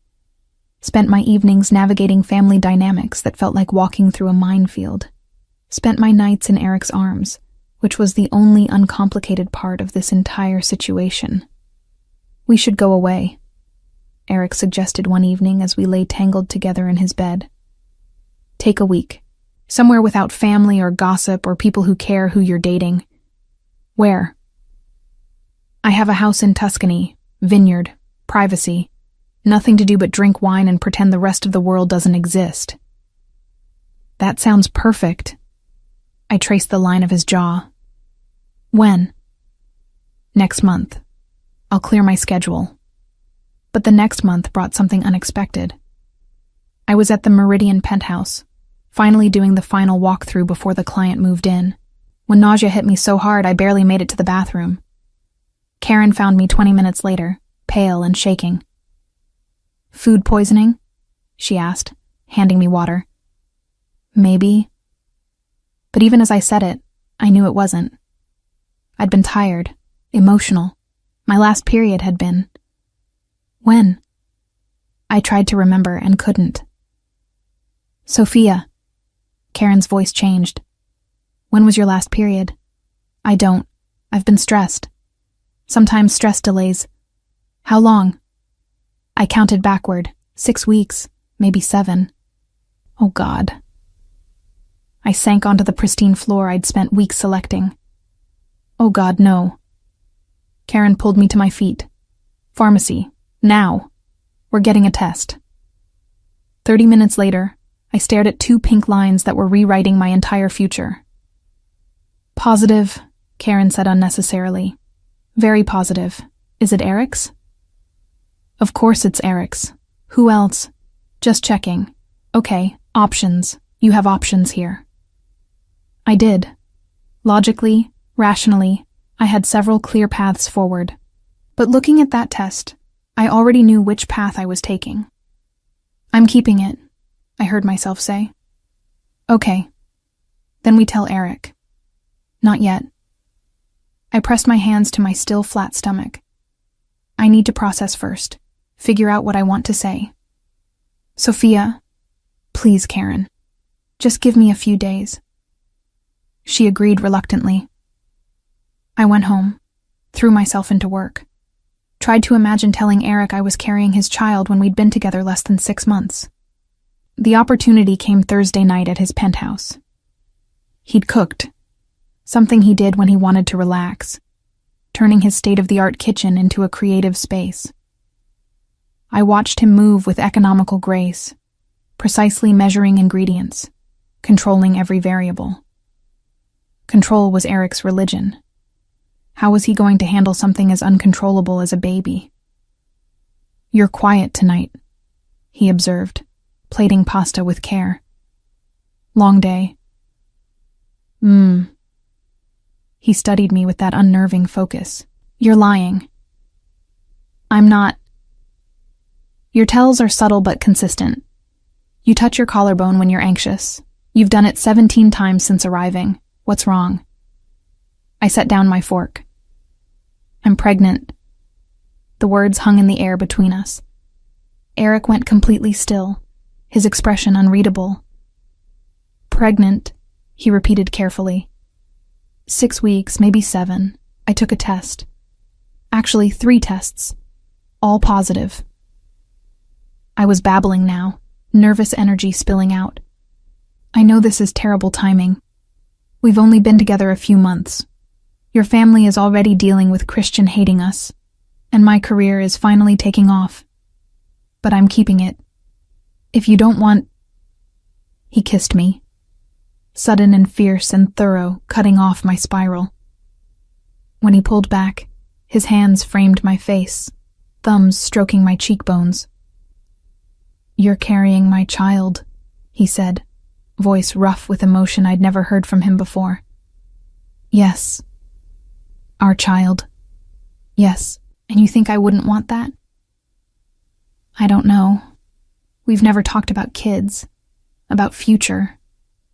Spent my evenings navigating family dynamics that felt like walking through a minefield. Spent my nights in Eric's arms, which was the only uncomplicated part of this entire situation. We should go away. Eric suggested one evening as we lay tangled together in his bed. Take a week. Somewhere without family or gossip or people who care who you're dating. Where? I have a house in Tuscany, vineyard, privacy. Nothing to do but drink wine and pretend the rest of the world doesn't exist. That sounds perfect. I traced the line of his jaw. When? Next month. I'll clear my schedule. But the next month brought something unexpected. I was at the Meridian penthouse, finally doing the final walkthrough before the client moved in, when nausea hit me so hard I barely made it to the bathroom. Karen found me 20 minutes later, pale and shaking. Food poisoning? She asked, handing me water. Maybe. But even as I said it, I knew it wasn't. I'd been tired, emotional. My last period had been. When? I tried to remember and couldn't. Sophia. Karen's voice changed. When was your last period? I don't. I've been stressed. Sometimes stress delays. How long? I counted backward. 6 weeks, maybe 7. Oh God. I sank onto the pristine floor I'd spent weeks selecting. Oh God, no. Karen pulled me to my feet. Pharmacy. Now. We're getting a test. 30 minutes later, I stared at 2 pink lines that were rewriting my entire future. Positive, Karen said unnecessarily. Very positive. Is it Eric's? Of course it's Eric's. Who else? Just checking. Okay, options. You have options here. I did. Logically, rationally, I had several clear paths forward. But looking at that test, I already knew which path I was taking. I'm keeping it, I heard myself say. Okay. Then we tell Eric. Not yet. I pressed my hands to my still flat stomach. I need to process first, figure out what I want to say. Sophia, please, Karen. Just give me a few days. She agreed reluctantly. I went home, threw myself into work. Tried to imagine telling Eric I was carrying his child when we'd been together less than 6 months. The opportunity came Thursday night at his penthouse. He'd cooked, something he did when he wanted to relax, turning his state-of-the-art kitchen into a creative space. I watched him move with economical grace, precisely measuring ingredients, controlling every variable. Control was Eric's religion. How was he going to handle something as uncontrollable as a baby? You're quiet tonight, he observed, plating pasta with care. Long day. He studied me with that unnerving focus. You're lying. I'm not. Your tells are subtle but consistent. You touch your collarbone when you're anxious. You've done it 17 times since arriving. What's wrong? I set down my fork. I'm pregnant. The words hung in the air between us. Eric went completely still, his expression unreadable. Pregnant, he repeated carefully. 6 weeks, maybe 7. I took a test. Actually, 3 tests. All positive. I was babbling now, nervous energy spilling out. I know this is terrible timing. We've only been together a few months. Your family is already dealing with Christian hating us, and my career is finally taking off. But I'm keeping it. If you don't want... He kissed me. Sudden and fierce and thorough, cutting off my spiral. When he pulled back, his hands framed my face, thumbs stroking my cheekbones. You're carrying my child, he said, voice rough with emotion I'd never heard from him before. Yes. Our child. Yes. And you think I wouldn't want that? I don't know. We've never talked about kids, about future,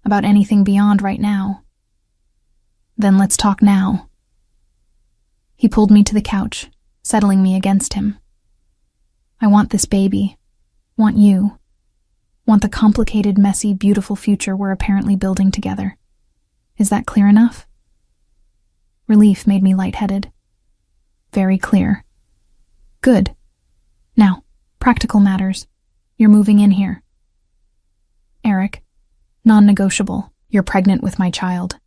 about anything beyond right now. Then let's talk now. He pulled me to the couch, settling me against him. I want this baby. Want you. Want the complicated, messy, beautiful future we're apparently building together. Is that clear enough? Relief made me lightheaded. Very clear. Good. Now, Practical matters. You're moving in here. Eric, non-negotiable. You're pregnant with my child.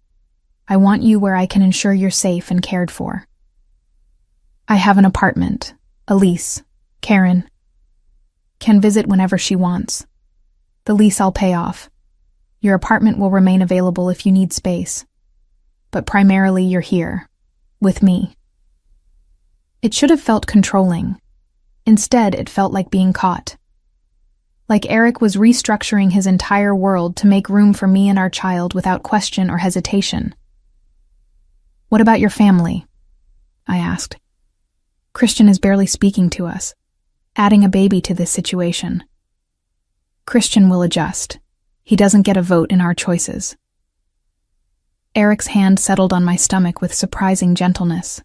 I want you where I can ensure you're safe and cared for. I have an apartment, a lease. Karen can visit whenever she wants. The lease I'll pay off. Your apartment will remain available if you need space. But primarily you're here, with me. It should have felt controlling. Instead, it felt like being caught. Like Eric was restructuring his entire world to make room for me and our child without question or hesitation. What about your family? I asked. Christian is barely speaking to us, adding a baby to this situation. Christian will adjust. He doesn't get a vote in our choices. Eric's hand settled on my stomach with surprising gentleness.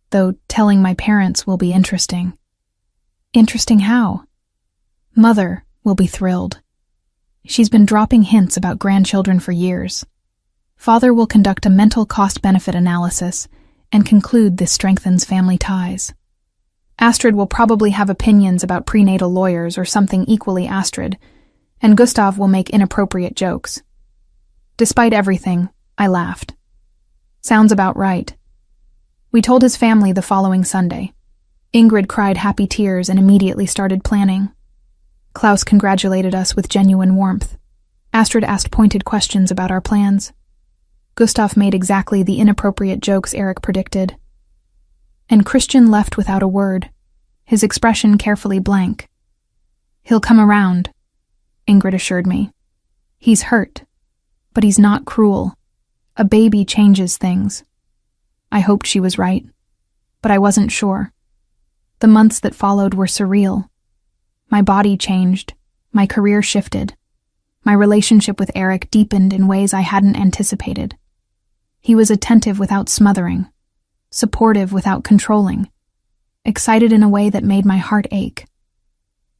Though telling my parents will be interesting. Interesting how? Mother will be thrilled. She's been dropping hints about grandchildren for years. Father will conduct a mental cost-benefit analysis and conclude this strengthens family ties. Astrid will probably have opinions about prenatal lawyers or something equally Astrid, and Gustav will make inappropriate jokes. Despite everything, I laughed. Sounds about right. We told his family the following Sunday. Ingrid cried happy tears and immediately started planning. Klaus congratulated us with genuine warmth. Astrid asked pointed questions about our plans. Gustav made exactly the inappropriate jokes Eric predicted. And Christian left without a word, his expression carefully blank. He'll come around, Ingrid assured me. He's hurt, but he's not cruel. A baby changes things. I hoped she was right, but I wasn't sure. The months that followed were surreal. My body changed, my career shifted. My relationship with Eric deepened in ways I hadn't anticipated. He was attentive without smothering, supportive without controlling, excited in a way that made my heart ache.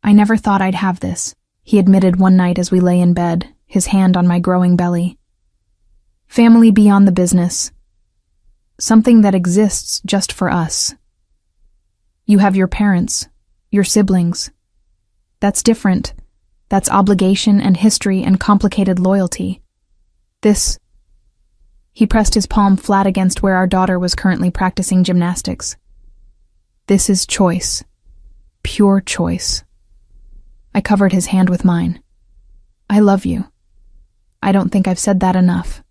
I never thought I'd have this, he admitted one night as we lay in bed, his hand on my growing belly. Family beyond the business. Something that exists just for us. You have your parents, your siblings. That's different. That's obligation and history and complicated loyalty. This... He pressed his palm flat against where our daughter was currently practicing gymnastics. This is choice. Pure choice. I covered his hand with mine. I love you. I don't think I've said that enough.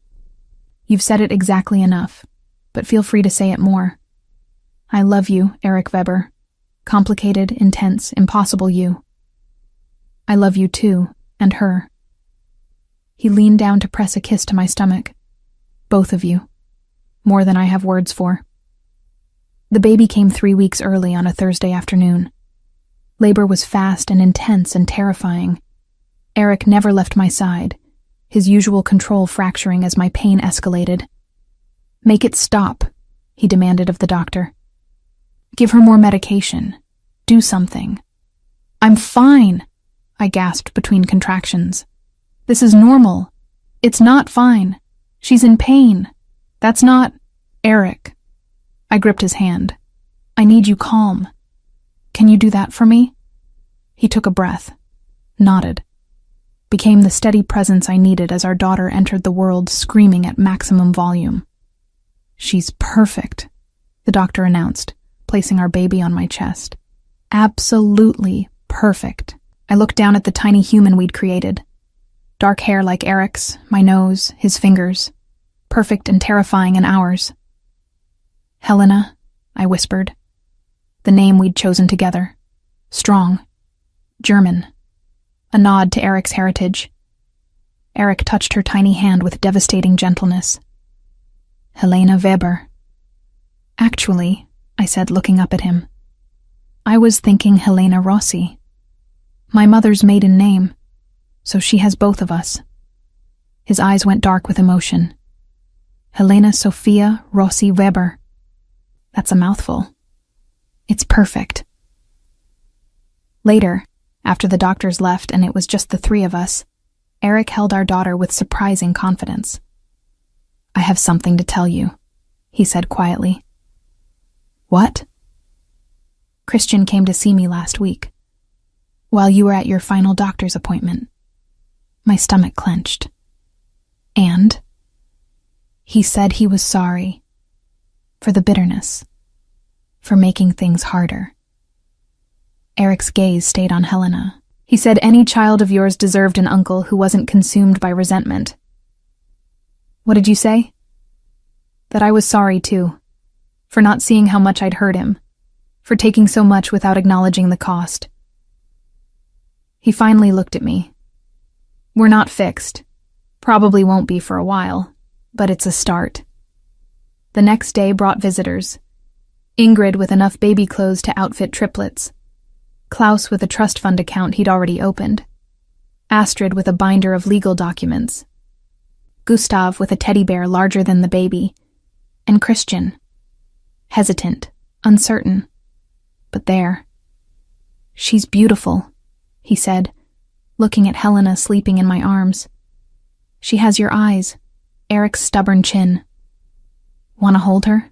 You've said it exactly enough, but feel free to say it more. I love you, Eric Weber. Complicated, intense, impossible you. I love you too, and her. He leaned down to press a kiss to my stomach. Both of you. More than I have words for. The baby came 3 weeks early on a Thursday afternoon. Labor was fast and intense and terrifying. Eric never left my side, his usual control fracturing as my pain escalated. Make it stop, he demanded of the doctor. Give her more medication. Do something. I'm fine, I gasped between contractions. This is normal. It's not fine. She's in pain. That's not... Eric. I gripped his hand. I need you calm. Can you do that for me? He took a breath, nodded, became the steady presence I needed as our daughter entered the world screaming at maximum volume. She's perfect, the doctor announced, placing our baby on my chest. Absolutely perfect. I looked down at the tiny human we'd created. Dark hair like Eric's, my nose, his fingers. Perfect and terrifying in ours. Helena, I whispered. The name we'd chosen together. Strong. German. A nod to Eric's heritage. Eric touched her tiny hand with devastating gentleness. Helena Weber. Actually, I said, looking up at him, I was thinking Helena Rossi. My mother's maiden name, so she has both of us. His eyes went dark with emotion. Helena Sophia Rossi Weber. That's a mouthful. It's perfect. Later, after the doctors left and it was just the three of us, Eric held our daughter with surprising confidence. I have something to tell you, he said quietly. What? Christian came to see me last week. while you were at your final doctor's appointment. My stomach clenched. And he said he was sorry for the bitterness, for making things harder. Eric's gaze stayed on Helena. He said any child of yours deserved an uncle who wasn't consumed by resentment. What did you say? That I was sorry, too, for not seeing how much I'd hurt him, for taking so much without acknowledging the cost. He finally looked at me. We're not fixed. Probably won't be for a while, but it's a start. The next day brought visitors. Ingrid with enough baby clothes to outfit triplets. Klaus with a trust fund account he'd already opened. Astrid with a binder of legal documents. Gustav with a teddy bear larger than the baby. And Christian. Hesitant, uncertain. But there. She's beautiful, he said, looking at Helena sleeping in my arms. She has your eyes, Eric's stubborn chin. Want to hold her?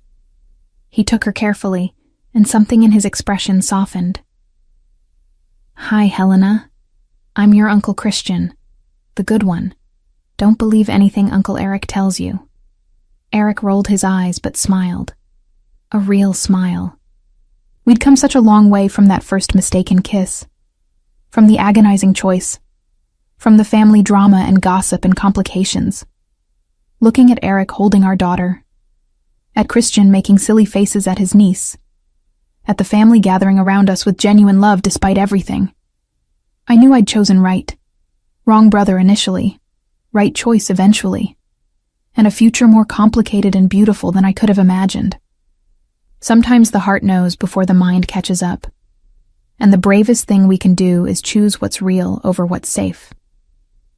He took her carefully, and something in his expression softened. Hi, Helena. I'm your Uncle Christian, the good one. Don't believe anything Uncle Eric tells you. Eric rolled his eyes but smiled. A real smile. We'd come such a long way from that first mistaken kiss. From the agonizing choice. From the family drama and gossip and complications. Looking at Eric holding our daughter. At Christian making silly faces at his niece. At the family gathering around us with genuine love despite everything. I knew I'd chosen right. Wrong brother initially. Right choice eventually. And a future more complicated and beautiful than I could have imagined. Sometimes the heart knows before the mind catches up. And the bravest thing we can do is choose what's real over what's safe.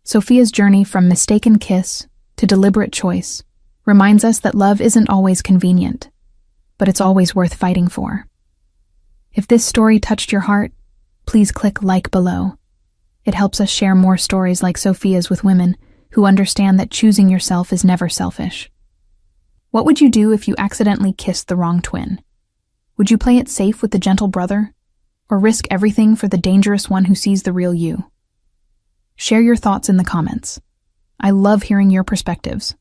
Sophia's journey from mistaken kiss to deliberate choice reminds us that love isn't always convenient, but it's always worth fighting for. If this story touched your heart, please click like below. It helps us share more stories like Sophia's with women who understand that choosing yourself is never selfish. What would you do if you accidentally kissed the wrong twin? Would you play it safe with the gentle brother, or risk everything for the dangerous one who sees the real you? Share your thoughts in the comments. I love hearing your perspectives.